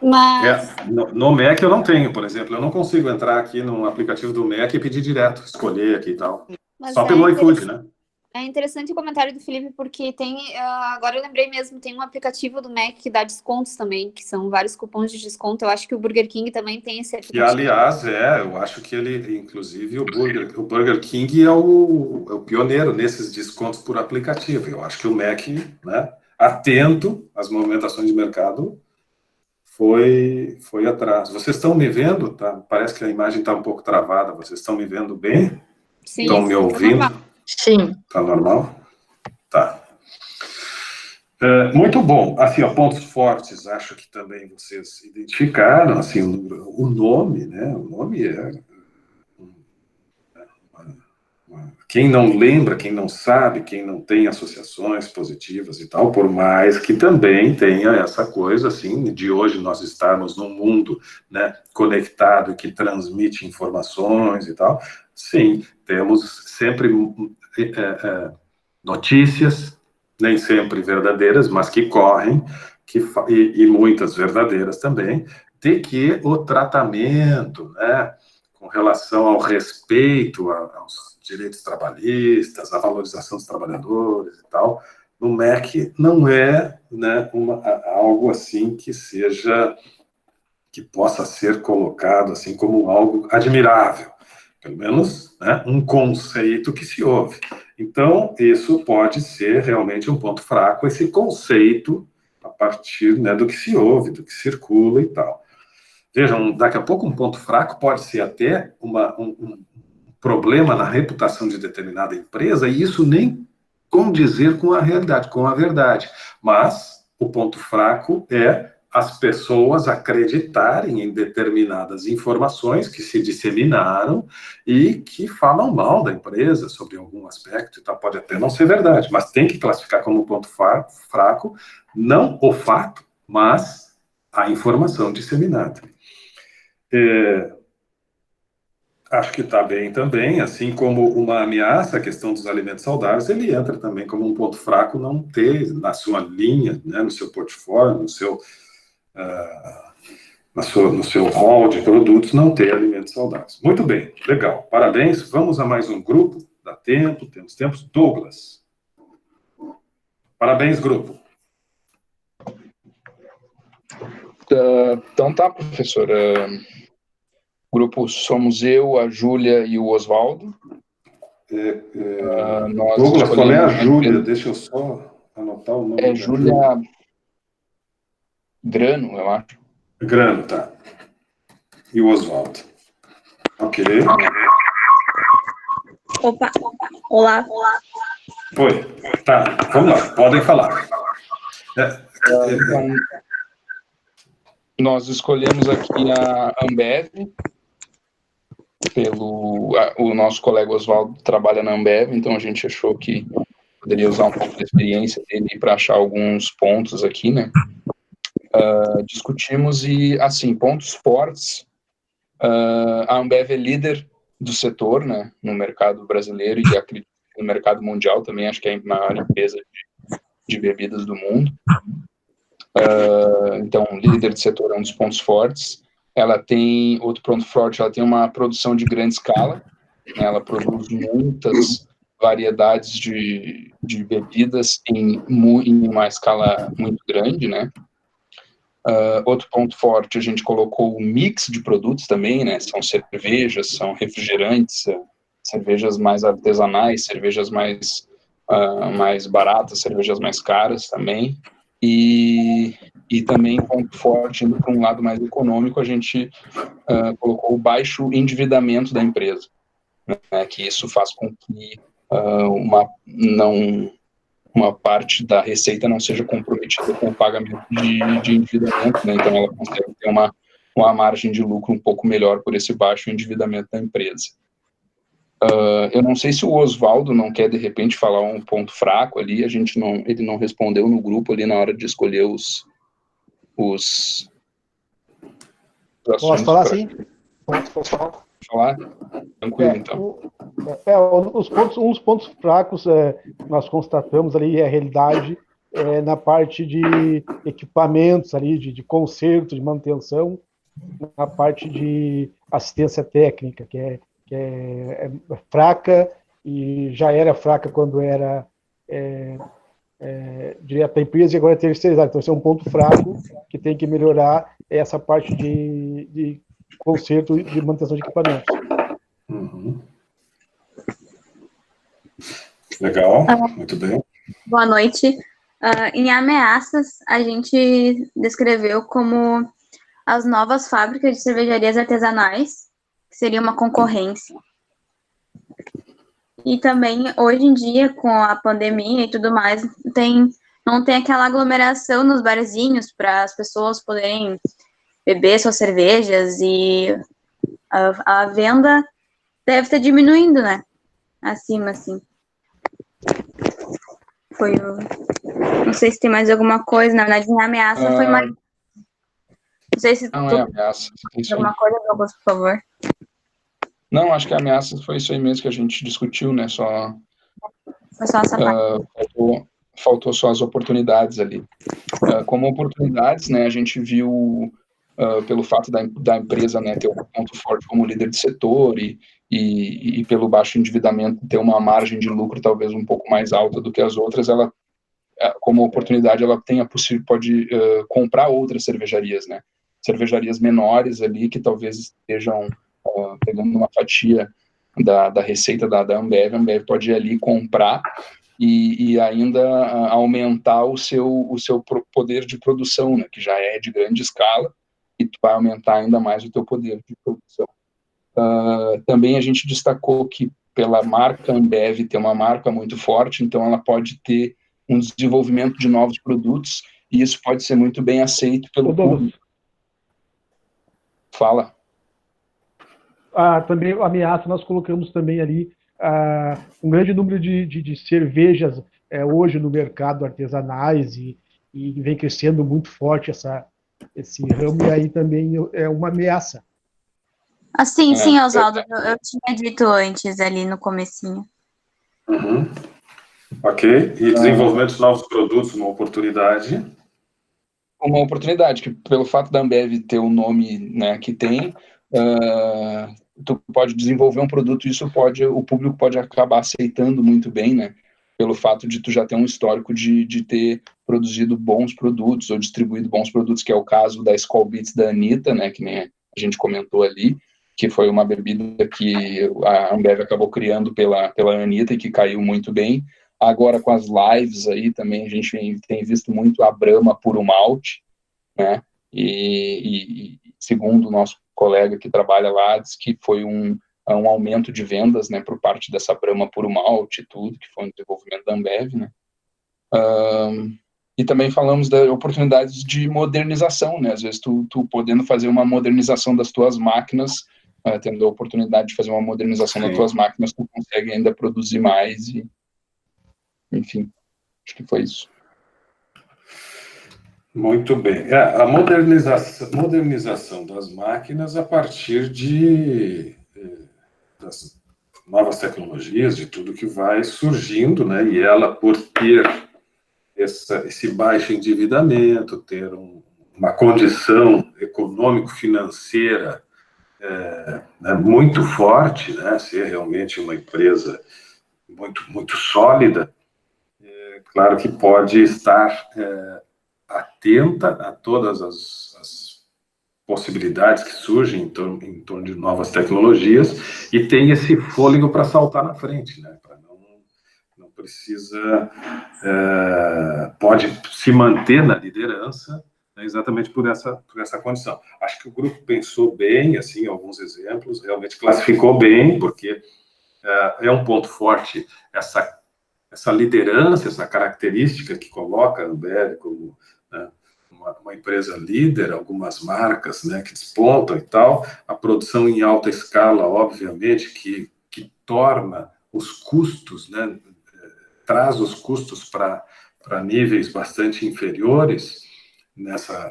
Mas... No Mac eu não tenho, por exemplo, eu não consigo entrar aqui no aplicativo do Mac e pedir direto, escolher aqui e tal. Só pelo iFood, né? É interessante o comentário do Felipe, porque tem, agora eu lembrei mesmo, tem um aplicativo do Mac que dá descontos também, que são vários cupons de desconto. Eu acho que o Burger King também tem esse aplicativo. E, aliás, eu acho que ele, inclusive, o Burger King é o pioneiro nesses descontos por aplicativo. Eu acho que o Mac, né, atento às movimentações de mercado, foi atrás. Vocês estão me vendo? Tá? Parece que a imagem está um pouco travada. Vocês estão me vendo bem? Sim. Estão me ouvindo? Sim. Tá normal? Tá. Muito bom. Assim, pontos fortes, acho que também vocês identificaram, assim, o nome, né? O nome quem não lembra, quem não sabe, quem não tem associações positivas e tal, por mais que também tenha essa coisa, assim, de hoje nós estarmos num mundo, né, conectado e que transmite informações e tal, sim, temos sempre notícias, nem sempre verdadeiras, mas que correm, e muitas verdadeiras também, de que o tratamento, né, com relação ao respeito aos direitos trabalhistas, à valorização dos trabalhadores e tal, no MEC não é, né, algo assim que possa ser colocado assim como algo admirável, pelo menos, né, um conceito que se ouve. Então, isso pode ser realmente um ponto fraco, esse conceito a partir, né, do que se ouve, do que circula e tal. Vejam, daqui a pouco um ponto fraco pode ser até um problema na reputação de determinada empresa, e isso nem condizer com a realidade, com a verdade. Mas o ponto fraco é as pessoas acreditarem em determinadas informações que se disseminaram e que falam mal da empresa sobre algum aspecto, então pode até não ser verdade, mas tem que classificar como ponto fraco, não o fato, mas a informação disseminada. Acho que está bem também, assim como uma ameaça, a questão dos alimentos saudáveis, ele entra também como um ponto fraco não ter na sua linha, né, no seu portfólio, no seu hall de produtos, não ter alimentos saudáveis. Muito bem, legal, parabéns. Vamos a mais um grupo, dá tempo, temos tempo. Douglas. Parabéns, grupo. Então tá, professor. Grupo somos eu, a Júlia e o Oswaldo. Douglas, qual é a Júlia? Deixa eu só anotar o nome. É Júlia Grano, eu acho. Grano, tá. E o Oswaldo. Ok. Opa, olá. Oi, tá, vamos lá, podem falar. Então, nós escolhemos aqui a Ambev, o nosso colega Oswaldo trabalha na Ambev, então a gente achou que poderia usar um pouco da experiência dele para achar alguns pontos aqui, né? Discutimos e, assim, pontos fortes. A Ambev é líder do setor, né, no mercado brasileiro e acredito no mercado mundial também, acho que é a maior empresa de bebidas do mundo. Então, líder do setor é um dos pontos fortes. Ela tem, outro ponto forte, ela tem uma produção de grande escala, né, ela produz muitas variedades de bebidas em uma escala muito grande, né. Outro ponto forte, a gente colocou o mix de produtos também, né, são cervejas, são refrigerantes, cervejas mais artesanais, cervejas mais baratas, cervejas mais caras também, e também ponto forte, indo para um lado mais econômico, a gente colocou o baixo endividamento da empresa, né, que isso faz com que uma parte da receita não seja comprometida com o pagamento de endividamento, né? Então ela consegue ter uma margem de lucro um pouco melhor por esse baixo endividamento da empresa. Eu não sei se o Oswaldo não quer, de repente, falar um ponto fraco ali, ele não respondeu no grupo ali na hora de escolher os Posso falar sim? Posso falar? Falar? Tranquilo, então. Um dos pontos fracos nós constatamos ali, a realidade na parte de equipamentos ali, de conserto, de manutenção, na parte de assistência técnica, que é fraca e já era fraca quando era direto da empresa e agora é terceirizada. Então, esse é um ponto fraco que tem que melhorar essa parte de conserto e de manutenção de equipamentos. Uhum. Legal, muito bem. Boa noite. Em ameaças, a gente descreveu como as novas fábricas de cervejarias artesanais, que seria uma concorrência. E também, hoje em dia, com a pandemia e tudo mais, não tem aquela aglomeração nos barzinhos para as pessoas poderem beber suas cervejas e a venda deve estar diminuindo, né? Acima, assim. Não sei se tem mais alguma coisa, na verdade, minha ameaça foi mais... Não sei se não é ameaça. Alguma coisa, Douglas, por favor. Não, acho que a ameaça foi isso aí mesmo que a gente discutiu, né? Foi só essa parte. Faltou só as oportunidades ali. Como oportunidades, né, a gente viu, pelo fato da empresa, né, ter um ponto forte como líder de setor e pelo baixo endividamento ter uma margem de lucro talvez um pouco mais alta do que as outras, ela, como oportunidade, ela pode comprar outras cervejarias, né? Cervejarias menores ali que talvez estejam pegando uma fatia da receita da Ambev. A Ambev pode ir ali comprar e ainda aumentar o seu poder de produção, né, que já é de grande escala, e tu vai aumentar ainda mais o teu poder de produção. Também a gente destacou que pela marca Ambev ter uma marca muito forte, então ela pode ter um desenvolvimento de novos produtos, e isso pode ser muito bem aceito pelo público. Fala. Também a ameaça, nós colocamos também ali um grande número de cervejas hoje no mercado artesanais e vem crescendo muito forte esse ramo, e aí também é uma ameaça. Sim, Oswaldo, eu tinha dito antes ali no comecinho. Uhum. Ok, e desenvolvimento de novos produtos, uma oportunidade? Uma oportunidade, que pelo fato da Ambev ter o nome, né, que tem, tu pode desenvolver um produto e o público pode acabar aceitando muito bem, né, pelo fato de tu já ter um histórico de ter produzido bons produtos ou distribuído bons produtos, que é o caso da Skol Beats da Anitta, né, que nem a gente comentou ali, que foi uma bebida que a Ambev acabou criando pela Anitta e que caiu muito bem. Agora com as lives aí também a gente tem visto muito a Brahma Puro Malte, né, e segundo o nosso colega que trabalha lá, diz que foi um aumento de vendas, né, por parte dessa Brahma Puro Malte e tudo, que foi um desenvolvimento da Ambev, né. E também falamos das oportunidades de modernização, né, às vezes tu podendo fazer uma modernização das tuas máquinas, tendo a oportunidade de fazer uma modernização Sim. das tuas máquinas, tu consegue ainda produzir mais e, enfim, acho que foi isso. Muito bem. A modernização das máquinas a partir das novas tecnologias, de tudo que vai surgindo, né? E ela, por ter esse baixo endividamento, ter uma condição econômico-financeira né, muito forte, né? Ser realmente uma empresa muito sólida, claro que pode estar atenta a todas as possibilidades que surgem em torno de novas tecnologias e tem esse fôlego para saltar na frente, né? Para não precisa, pode se manter na liderança, né, exatamente por essa condição. Acho que o grupo pensou bem, assim, alguns exemplos, realmente classificou bem, porque é um ponto forte essa liderança, essa característica que coloca a Ambev como, né, uma empresa líder, algumas marcas, né, que despontam e tal, a produção em alta escala, obviamente, que torna os custos, né, traz os custos para níveis bastante inferiores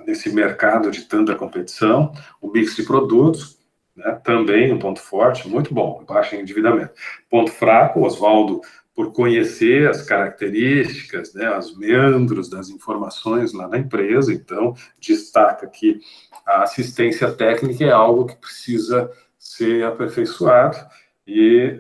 nesse mercado de tanta competição, o mix de produtos, né, também um ponto forte, muito bom, baixo endividamento. Ponto fraco, Oswaldo, por conhecer as características, né, os meandros das informações lá na empresa, então destaca que a assistência técnica é algo que precisa ser aperfeiçoado e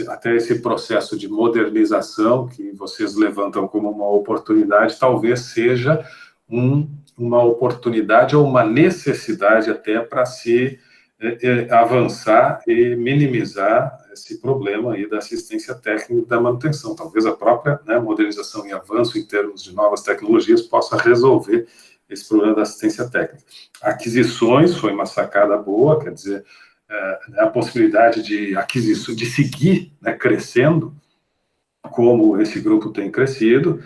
até esse processo de modernização que vocês levantam como uma oportunidade, talvez seja uma oportunidade ou uma necessidade até para se avançar e minimizar esse problema aí da assistência técnica e da manutenção. Talvez a própria, né, modernização e avanço em termos de novas tecnologias possa resolver esse problema da assistência técnica. Aquisições foi uma sacada boa, quer dizer, a possibilidade de aquisição, de seguir, né, crescendo, como esse grupo tem crescido,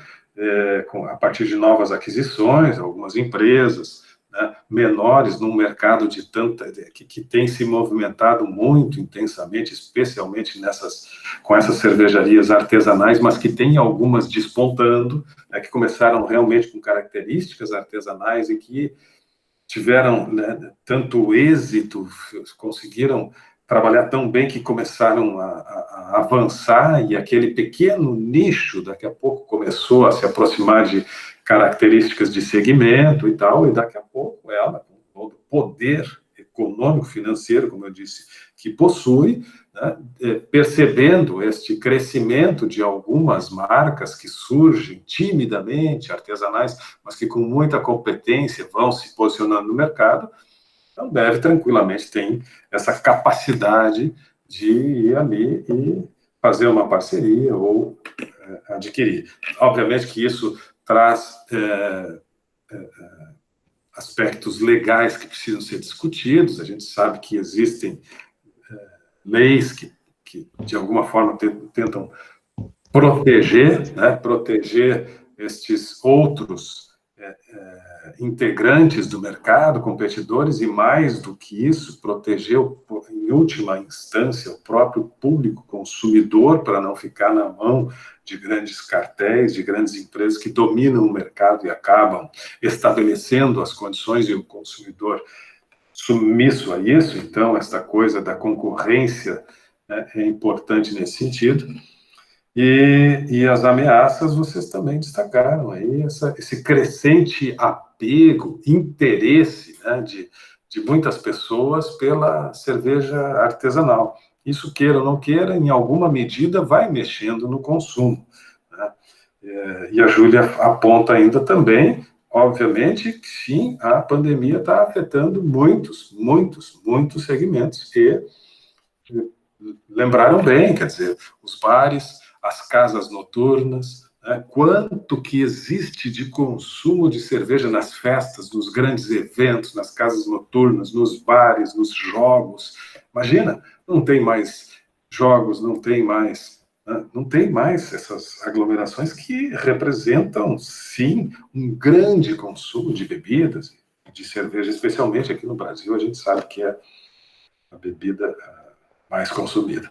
a partir de novas aquisições, algumas empresas, né, menores num mercado que tem se movimentado muito intensamente, especialmente com essas cervejarias artesanais, mas que tem algumas despontando, né, que começaram realmente com características artesanais e que tiveram, né, tanto êxito, conseguiram trabalhar tão bem que começaram a avançar e aquele pequeno nicho daqui a pouco começou a se aproximar de características de segmento e tal, e daqui a pouco ela, com todo o poder econômico, financeiro, como eu disse, que possui, né, percebendo este crescimento de algumas marcas que surgem timidamente, artesanais, mas que com muita competência vão se posicionando no mercado, então Ambev tranquilamente tem essa capacidade de ir ali e fazer uma parceria ou adquirir. Obviamente que isso traz aspectos legais que precisam ser discutidos, a gente sabe que existem leis que de alguma forma tentam proteger, né, proteger estes outros integrantes do mercado, competidores, e mais do que isso, proteger, em última instância, o próprio público consumidor para não ficar na mão de grandes cartéis, de grandes empresas que dominam o mercado e acabam estabelecendo as condições e o consumidor submisso a isso. Então, esta coisa da concorrência, né, é importante nesse sentido. E as ameaças, vocês também destacaram aí, esse crescente apego, interesse, né, de muitas pessoas pela cerveja artesanal. Isso, queira ou não queira, em alguma medida vai mexendo no consumo, né? E a Júlia aponta ainda também, obviamente, que sim, a pandemia está afetando muitos segmentos, e lembraram bem, quer dizer, os bares, as casas noturnas, né? Quanto que existe de consumo de cerveja nas festas, nos grandes eventos, nas casas noturnas, nos bares, nos jogos. Imagina, não tem mais jogos, não tem mais essas aglomerações que representam, sim, um grande consumo de bebidas, de cerveja, especialmente aqui no Brasil, a gente sabe que é a bebida mais consumida.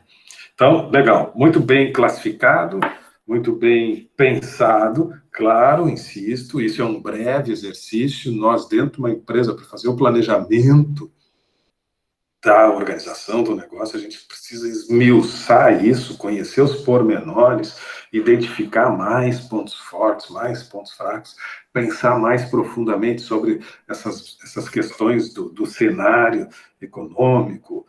Então, legal, muito bem classificado, muito bem pensado, claro, insisto, isso é um breve exercício, nós dentro de uma empresa, para fazer o planejamento da organização do negócio, a gente precisa esmiuçar isso, conhecer os pormenores, identificar mais pontos fortes, mais pontos fracos, pensar mais profundamente sobre essas questões do cenário econômico,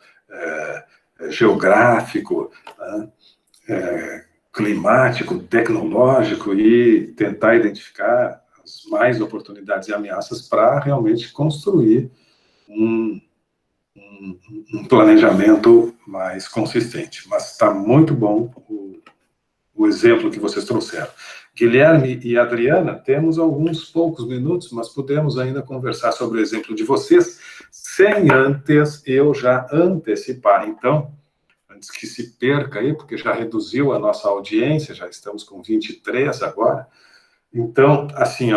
geográfico, né, climático, tecnológico, e tentar identificar as mais oportunidades e ameaças para realmente construir um planejamento mais consistente. Mas está muito bom o exemplo que vocês trouxeram. Guilherme e Adriana, temos alguns poucos minutos, mas podemos ainda conversar sobre o exemplo de vocês, sem antes eu já antecipar. Então, antes que se perca aí, porque já reduziu a nossa audiência, já estamos com 23 agora. Então, assim,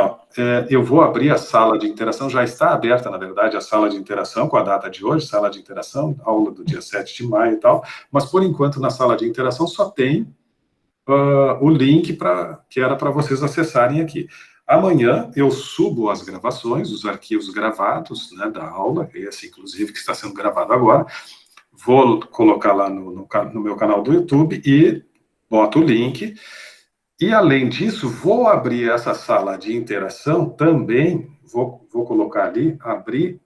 eu vou abrir a sala de interação, já está aberta, na verdade, a sala de interação com a data de hoje, sala de interação, aula do dia 7 de maio e tal, mas, por enquanto, na sala de interação só tem o link que era para vocês acessarem aqui. Amanhã eu subo as gravações, os arquivos gravados, né, da aula, esse, inclusive, que está sendo gravado agora, vou colocar lá no meu canal do YouTube e boto o link. E, além disso, vou abrir essa sala de interação também, vou colocar ali, abrir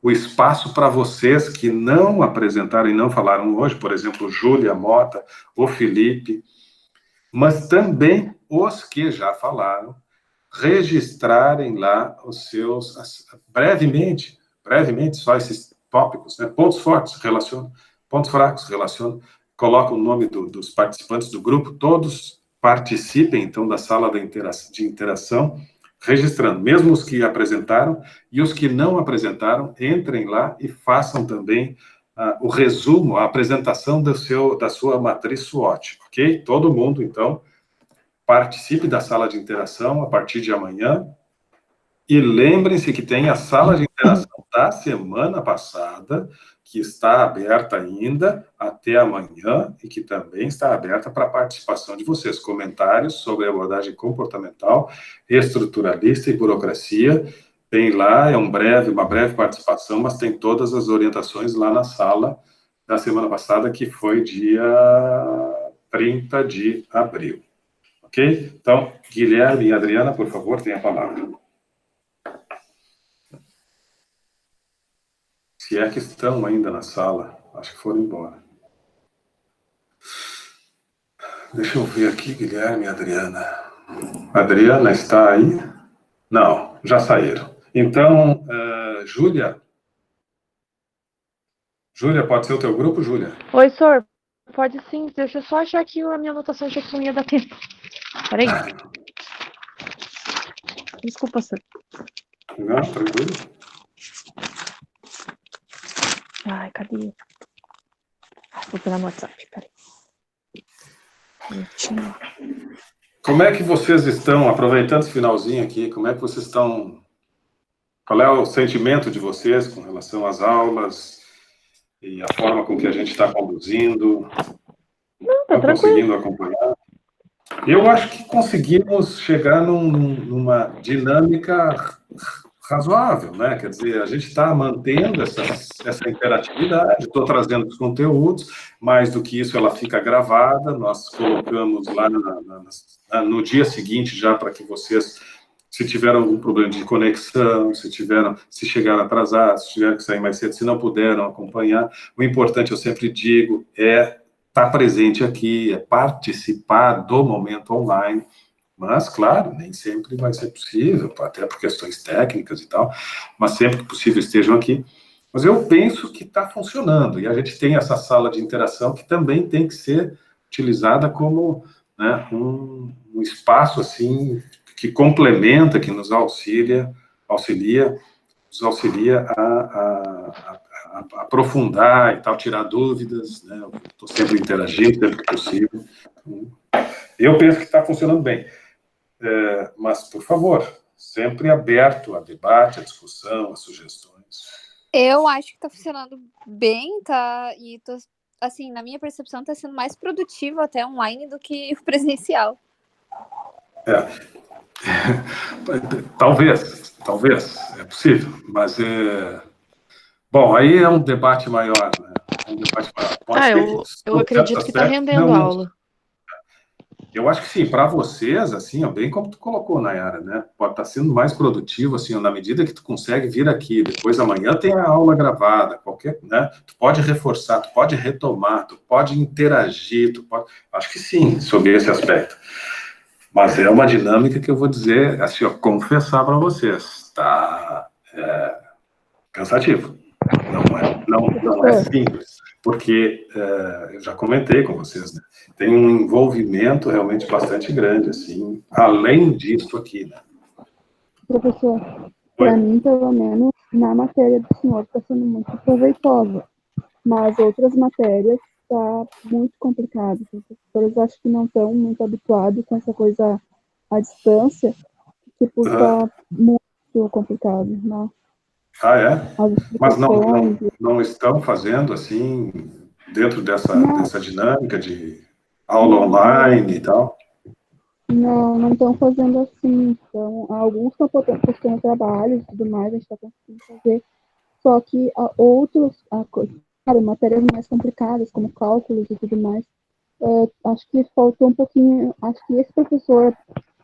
o espaço para vocês que não apresentaram e não falaram hoje, por exemplo, Júlia Mota, o Felipe, mas também os que já falaram, registrarem lá os seus, brevemente, só esses tópicos, né? Pontos fortes, relacionam, pontos fracos, relacionam, coloca o nome dos participantes do grupo, todos participem, então, da sala de interação, registrando, mesmo os que apresentaram, e os que não apresentaram, entrem lá e façam também o resumo, a apresentação da sua matriz SWOT, ok? Todo mundo, então, participe da sala de interação a partir de amanhã, e lembrem-se que tem a sala de interação da semana passada, que está aberta ainda até amanhã e que também está aberta para a participação de vocês. Comentários sobre a abordagem comportamental, estruturalista e burocracia. Tem lá, uma breve participação, mas tem todas as orientações lá na sala da semana passada, que foi dia 30 de abril. Ok? Então, Guilherme e Adriana, por favor, tenham a palavra. Se é que estão ainda na sala, acho que foram embora. Deixa eu ver aqui, Guilherme e Adriana. Adriana está aí? Não, já saíram. Então, Júlia? Júlia, pode ser o teu grupo, Júlia? Oi, senhor. Pode sim. Deixa eu só achar aqui a minha anotação, achei que não ia dar tempo. Peraí. Desculpa, senhor. Não, tranquilo. Ai, cadê? Vou pegar no WhatsApp, peraí. Como é que vocês estão, aproveitando esse finalzinho aqui, como é que vocês estão, qual é o sentimento de vocês com relação às aulas e a forma com que a gente está conduzindo? Não, tá tranquilo. Conseguindo acompanhar? Eu acho que conseguimos chegar numa dinâmica razoável, né? Quer dizer, a gente está mantendo essa interatividade, estou trazendo os conteúdos, mais do que isso, ela fica gravada, nós colocamos lá no dia seguinte já para que vocês, se tiveram algum problema de conexão, se chegaram atrasados, se tiveram que sair mais cedo, se não puderam acompanhar, o importante, eu sempre digo, é estar presente aqui, é participar do momento online. Mas, claro, nem sempre vai ser possível, até por questões técnicas e tal, mas sempre que possível estejam aqui. Mas eu penso que está funcionando, e a gente tem essa sala de interação que também tem que ser utilizada como, né, um espaço assim, que complementa, que nos auxilia a aprofundar e tal, tirar dúvidas, né? Estou sempre interagindo, sempre que possível. Eu penso que está funcionando bem. Mas, por favor, sempre aberto a debate, a discussão, a sugestões. Eu acho que tá funcionando bem, tá? E tô, assim, na minha percepção, tá sendo mais produtivo até online do que o presencial. Talvez, é possível, mas bom, aí é um debate maior, né? É um debate maior. Pode ser que, Eu sob certo acredito que tá aspecto, não, rendendo não. aula. Eu acho que sim, para vocês, assim, ó, bem como tu colocou, Nayara, né? Pode estar sendo mais produtivo, assim, ó, na medida que tu consegue vir aqui, depois amanhã tem a aula gravada, qualquer, né? Tu pode reforçar, tu pode retomar, tu pode interagir, tu pode. Acho que sim, sobre esse aspecto. Mas é uma dinâmica que eu vou dizer, assim, ó, confessar para vocês, tá cansativo. Não é simples, porque eu já comentei com vocês, né? Tem um envolvimento realmente bastante grande, assim, além disso aqui, né? Professor, para mim, pelo menos, na matéria do senhor está sendo muito proveitosa, mas outras matérias está muito complicado. Os professores acho que não estão muito habituados com essa coisa à distância, tipo, está muito complicado, né? Ah, é? As Mas explicações. não estão fazendo, assim, dentro Não, dessa dinâmica de aula online e tal? não estão fazendo assim. Então, alguns estão postando trabalhos e tudo mais, a gente está conseguindo fazer. Só que outros, claro, matérias mais complicadas, como cálculos e tudo mais, acho que faltou um pouquinho. Acho que esse professor,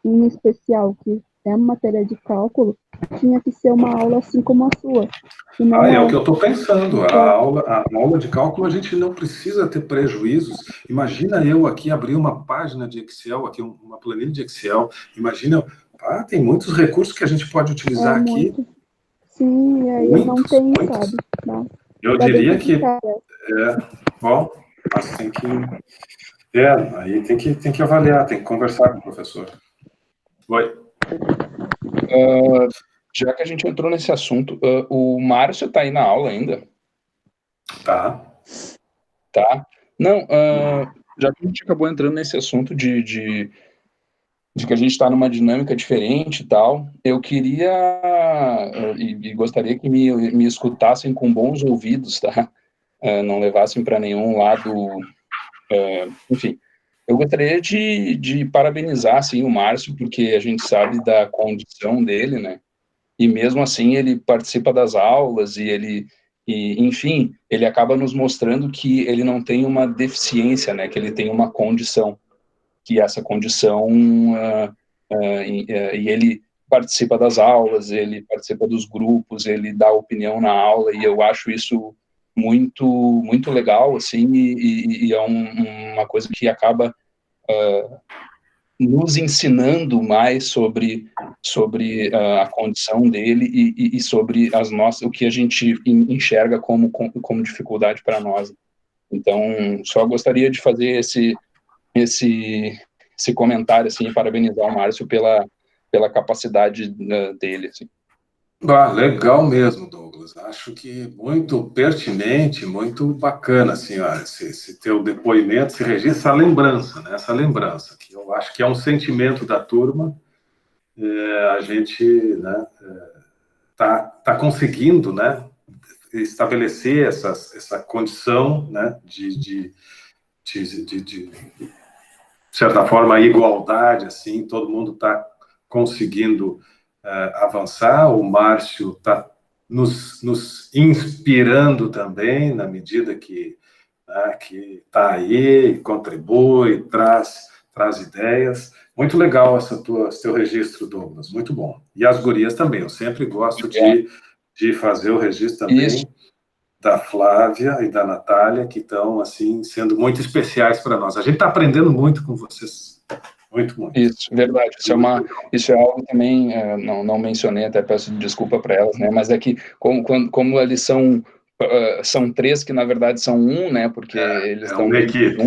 em especial, que é uma matéria de cálculo, tinha que ser uma aula assim como a sua. Que não É o é. que eu estou pensando. Então, A aula de cálculo a gente não precisa ter prejuízos. Imagina eu aqui abrir uma página de Excel, aqui uma planilha de Excel. Imagina, tem muitos recursos que a gente pode utilizar aqui. muito. Sim, e aí não Muitos, tem, muitos. sabe? Tá? Eu Tá bem diria que complicado. bom, mas tem que aí tem que avaliar, tem que conversar com o professor. Oi. Já que a gente entrou nesse assunto, o Márcio está aí na aula ainda? Tá. Não, já que a gente acabou entrando nesse assunto de que a gente está numa dinâmica diferente e tal, eu queria e gostaria que me escutassem com bons ouvidos, tá? Não levassem para nenhum lado, enfim. Eu gostaria de parabenizar, assim, o Márcio, porque a gente sabe da condição dele, né? E mesmo assim ele participa das aulas enfim, ele acaba nos mostrando que ele não tem uma deficiência, né? Que ele tem uma condição, que essa condição e ele participa das aulas, ele participa dos grupos, ele dá opinião na aula, e eu acho isso muito legal, assim, e é uma coisa que acaba nos ensinando mais sobre a condição dele e sobre o que a gente enxerga como dificuldade para nós. Então, só gostaria de fazer esse comentário, assim, e parabenizar o Márcio pela capacidade dele, assim. Legal mesmo, Douglas. Acho que muito pertinente, muito bacana, assim, ó, esse teu depoimento, esse registro, essa lembrança, né? Essa lembrança, que eu acho que é um sentimento da turma. A gente, né, tá conseguindo, né, estabelecer essa condição, né, de certa forma, a igualdade, assim, todo mundo está conseguindo avançar. O Márcio está nos inspirando também, na medida que está aí, contribui, traz ideias. Muito legal esse teu registro, Douglas, muito bom. E as gurias também, eu sempre gosto de fazer o registro também. Isso. Da Flávia e da Natália, que estão, assim, sendo muito especiais para nós. A gente está aprendendo muito com vocês. Muito. Isso, verdade. Isso é algo também, não mencionei, até peço desculpa para elas, né? Mas é que, como eles são três, que na verdade são um, né? Porque eles estão... uma equipe.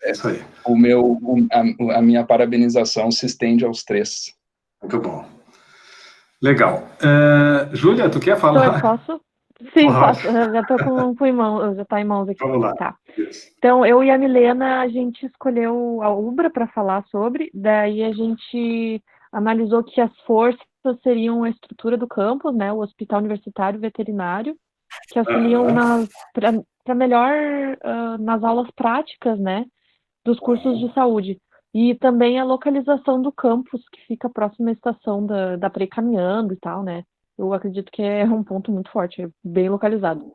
É isso aí. A minha parabenização se estende aos três. Muito bom. Legal. Júlia, tu quer falar? Posso? Sim, posso. Eu já tô com em mãos, já tá em mãos aqui. Vamos lá. Tá. Isso. Então, eu e a Milena, a gente escolheu a Ubra para falar sobre, daí a gente analisou que as forças seriam a estrutura do campus, né, o Hospital Universitário Veterinário, que auxiliam para melhor nas aulas práticas, né, dos cursos de saúde. E também a localização do campus, que fica próximo à estação da Prei Caminhando e tal, né? Eu acredito que é um ponto muito forte, é bem localizado.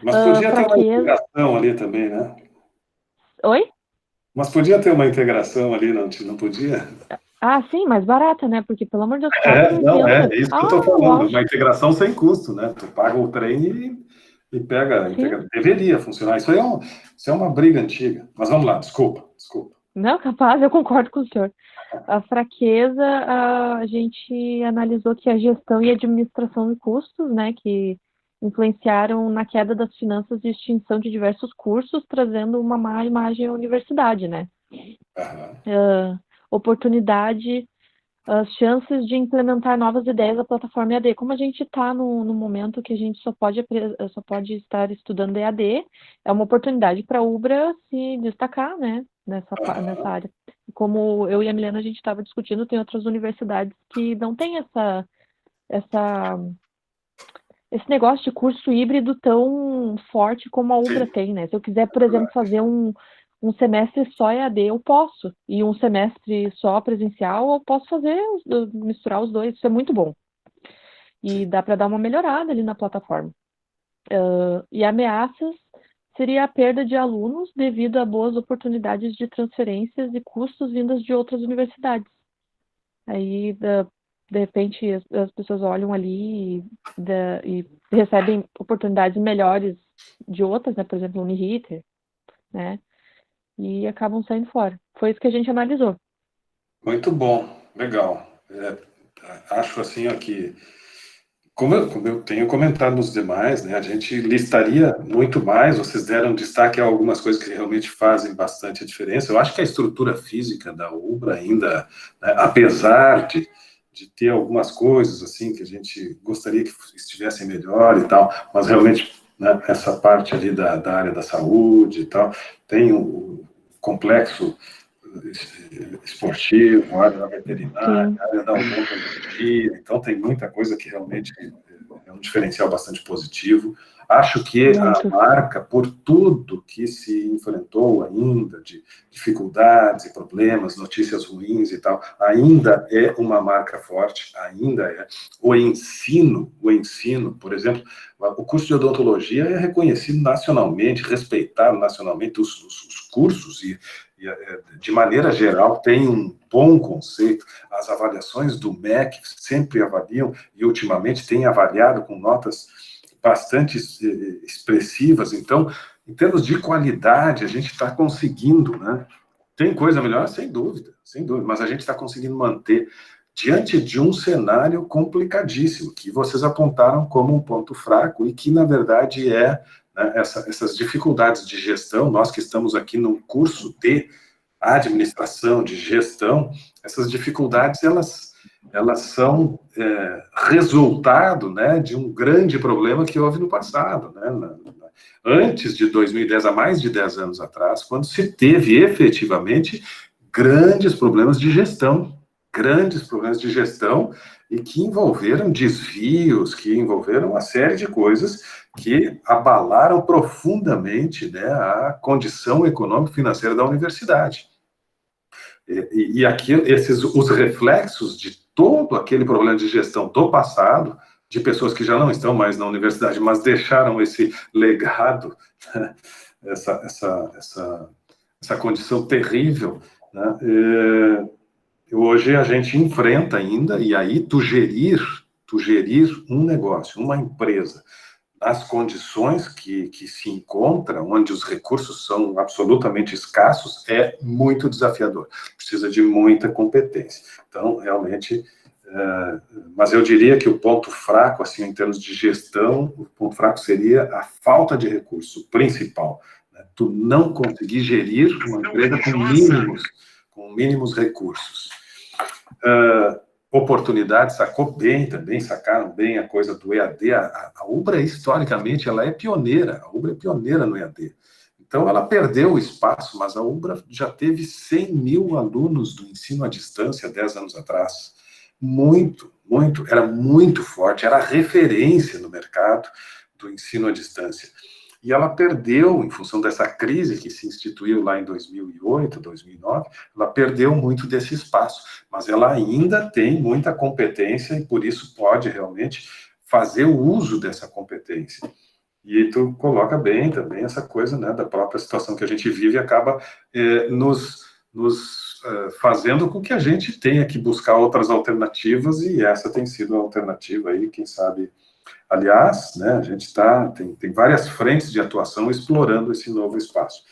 Mas podia ter uma Fraqueza. integração ali também, né? Oi? Mas podia ter uma integração ali, não podia? Ah, sim, mais barata, né? Porque, pelo amor de Deus, Não, é 4,80. isso que eu estou falando, Uau. uma integração sem custo, né? Tu paga o trem e pega, Sim. deveria funcionar. Isso é uma briga antiga. Mas vamos lá, desculpa. Não, capaz, eu concordo com o senhor. A fraqueza, a gente analisou que a gestão e administração de custos, né, que influenciaram na queda das finanças e extinção de diversos cursos, trazendo uma má imagem à universidade, né? Oportunidade, as chances de implementar novas ideias da plataforma EAD. Como a gente está no momento que a gente só pode estar estudando EAD, é uma oportunidade para a Ubra se destacar, né, nessa área. Como eu e a Milena, a gente estava discutindo, tem outras universidades que não têm esse negócio de curso híbrido tão forte como a Ubra tem, né? Se eu quiser, por exemplo, fazer um semestre só EAD, eu posso. E um semestre só presencial, eu posso misturar os dois. Isso é muito bom. E dá para dar uma melhorada ali na plataforma. E ameaças seria a perda de alunos devido a boas oportunidades de transferências e custos vindas de outras universidades. Aí, de repente, as pessoas olham ali e recebem oportunidades melhores de outras, né? Por exemplo, Uniriter, né? E acabam saindo fora. Foi isso que a gente analisou. Muito bom, legal. Acho assim que, como eu tenho comentado nos demais, né, a gente listaria muito mais, vocês deram destaque a algumas coisas que realmente fazem bastante a diferença. Eu acho que a estrutura física da Ubra ainda, né, apesar de ter algumas coisas assim que a gente gostaria que estivessem melhor e tal, mas realmente, né, essa parte ali da área da saúde e tal, tem um complexo esportivo, a área da veterinária, a área da odontologia, então tem muita coisa que realmente é um diferencial bastante positivo. Acho que a marca, por tudo que se enfrentou ainda, de dificuldades e problemas, notícias ruins e tal, ainda é uma marca forte, ainda é. O ensino, por exemplo, o curso de odontologia é reconhecido nacionalmente, respeitado nacionalmente, os cursos e de maneira geral, tem um bom conceito. As avaliações do MEC sempre avaliam, e ultimamente tem avaliado com notas bastante expressivas. Então, em termos de qualidade, a gente está conseguindo, né? Tem coisa melhor? Sem dúvida, mas a gente está conseguindo manter diante de um cenário complicadíssimo, que vocês apontaram como um ponto fraco, e que, na verdade, né, essas dificuldades de gestão. Nós que estamos aqui num curso de administração, de gestão, essas dificuldades, elas são resultado, né, de um grande problema que houve no passado, né, antes de 2010, há mais de 10 anos atrás, quando se teve efetivamente grandes problemas de gestão, e que envolveram desvios, que envolveram uma série de coisas que abalaram profundamente, né, a condição econômica e financeira da universidade. E aqui, os reflexos de todo aquele problema de gestão do passado, de pessoas que já não estão mais na universidade, mas deixaram esse legado, né, essa condição terrível, né, hoje a gente enfrenta ainda, e aí tu gerir um negócio, uma empresa, nas condições que se encontram, onde os recursos são absolutamente escassos, é muito desafiador. Precisa de muita competência. Então, realmente, mas eu diria que o ponto fraco, assim, em termos de gestão, o ponto fraco seria a falta de recurso principal, né? Tu não conseguir gerir uma empresa com mínimos recursos. Oportunidade, sacaram bem a coisa do EAD. A Ubra, historicamente, ela é pioneira. A Ubra é pioneira no EAD. Então, ela perdeu o espaço, mas a Ubra já teve 100 mil alunos do ensino à distância 10 anos atrás. Era muito forte, era referência no mercado do ensino à distância. E ela perdeu, em função dessa crise que se instituiu lá em 2008, 2009, ela perdeu muito desse espaço, mas ela ainda tem muita competência e, por isso, pode realmente fazer o uso dessa competência. E tu coloca bem também essa coisa, né, da própria situação que a gente vive, acaba nos fazendo com que a gente tenha que buscar outras alternativas, e essa tem sido a alternativa aí, quem sabe. Aliás, né, a gente tem várias frentes de atuação explorando esse novo espaço.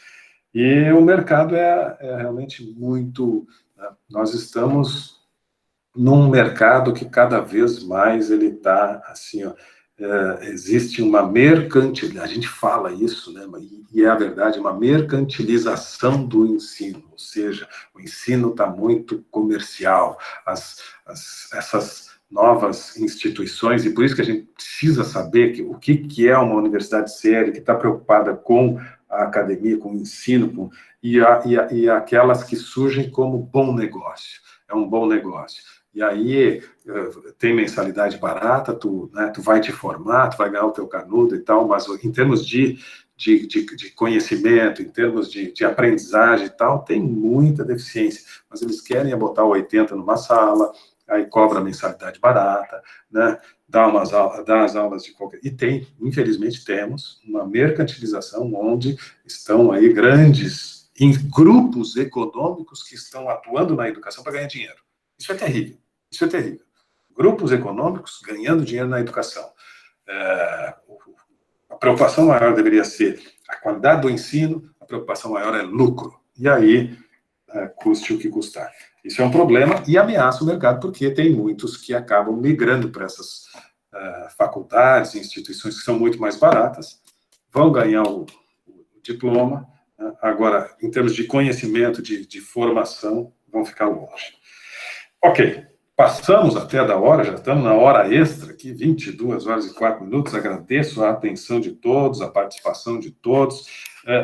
E o mercado é realmente muito... Né, nós estamos num mercado que cada vez mais ele está, assim, ó, existe uma mercantilização, a gente fala isso, né, e é a verdade, uma mercantilização do ensino, ou seja, o ensino está muito comercial, essas novas instituições, e por isso que a gente precisa saber o que é uma universidade séria, que está preocupada com a academia, com o ensino, e aquelas que surgem como bom negócio, é um bom negócio. E aí tem mensalidade barata, tu vai te formar, tu vai ganhar o teu canudo e tal, mas em termos de conhecimento, em termos de aprendizagem e tal, tem muita deficiência, mas eles querem botar 80 numa sala, aí cobra mensalidade barata, né, dá as aulas de qualquer... E infelizmente temos uma mercantilização onde estão aí grandes grupos econômicos que estão atuando na educação para ganhar dinheiro. Isso é terrível, isso é terrível. Grupos econômicos ganhando dinheiro na educação. A preocupação maior deveria ser a qualidade do ensino, a preocupação maior é lucro. E aí, custe o que custar. Isso é um problema e ameaça o mercado, porque tem muitos que acabam migrando para essas faculdades, instituições que são muito mais baratas, vão ganhar o diploma, né? Agora, em termos de conhecimento, de formação, vão ficar longe. Ok, passamos até da hora, já estamos na hora extra aqui, 22 horas e 4 minutos, agradeço a atenção de todos, a participação de todos.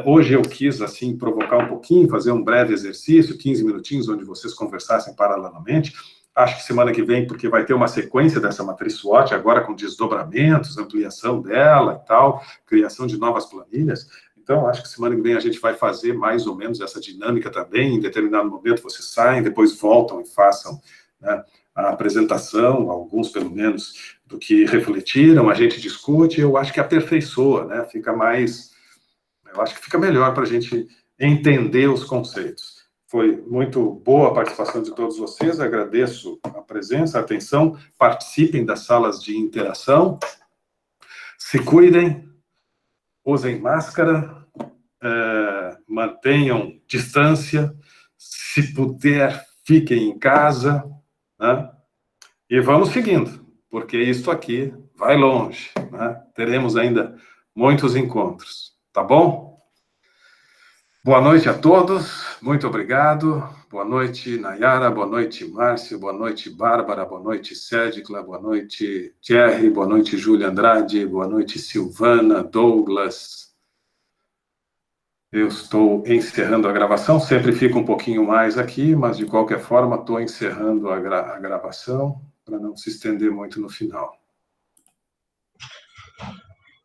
Hoje eu quis, assim, provocar um pouquinho, fazer um breve exercício, 15 minutinhos, onde vocês conversassem paralelamente. Acho que semana que vem, porque vai ter uma sequência dessa matriz SWOT, agora com desdobramentos, ampliação dela e tal, criação de novas planilhas. Então, acho que semana que vem a gente vai fazer mais ou menos essa dinâmica também. Em determinado momento vocês saem, depois voltam e façam, né, a apresentação, alguns pelo menos, do que refletiram, a gente discute, eu acho que aperfeiçoa, né, fica mais... Eu acho que fica melhor para a gente entender os conceitos. Foi muito boa a participação de todos vocês, agradeço a presença, a atenção, participem das salas de interação, se cuidem, usem máscara, mantenham distância, se puder, fiquem em casa, né? E vamos seguindo, porque isto aqui vai longe, né? Teremos ainda muitos encontros. Tá bom? Boa noite a todos, muito obrigado. Boa noite, Nayara, boa noite, Márcio, boa noite, Bárbara, boa noite, Cédicla, boa noite, Thierry, boa noite, Júlia Andrade, boa noite, Silvana, Douglas. Eu estou encerrando a gravação, sempre fica um pouquinho mais aqui, mas de qualquer forma estou encerrando a gravação para não se estender muito no final.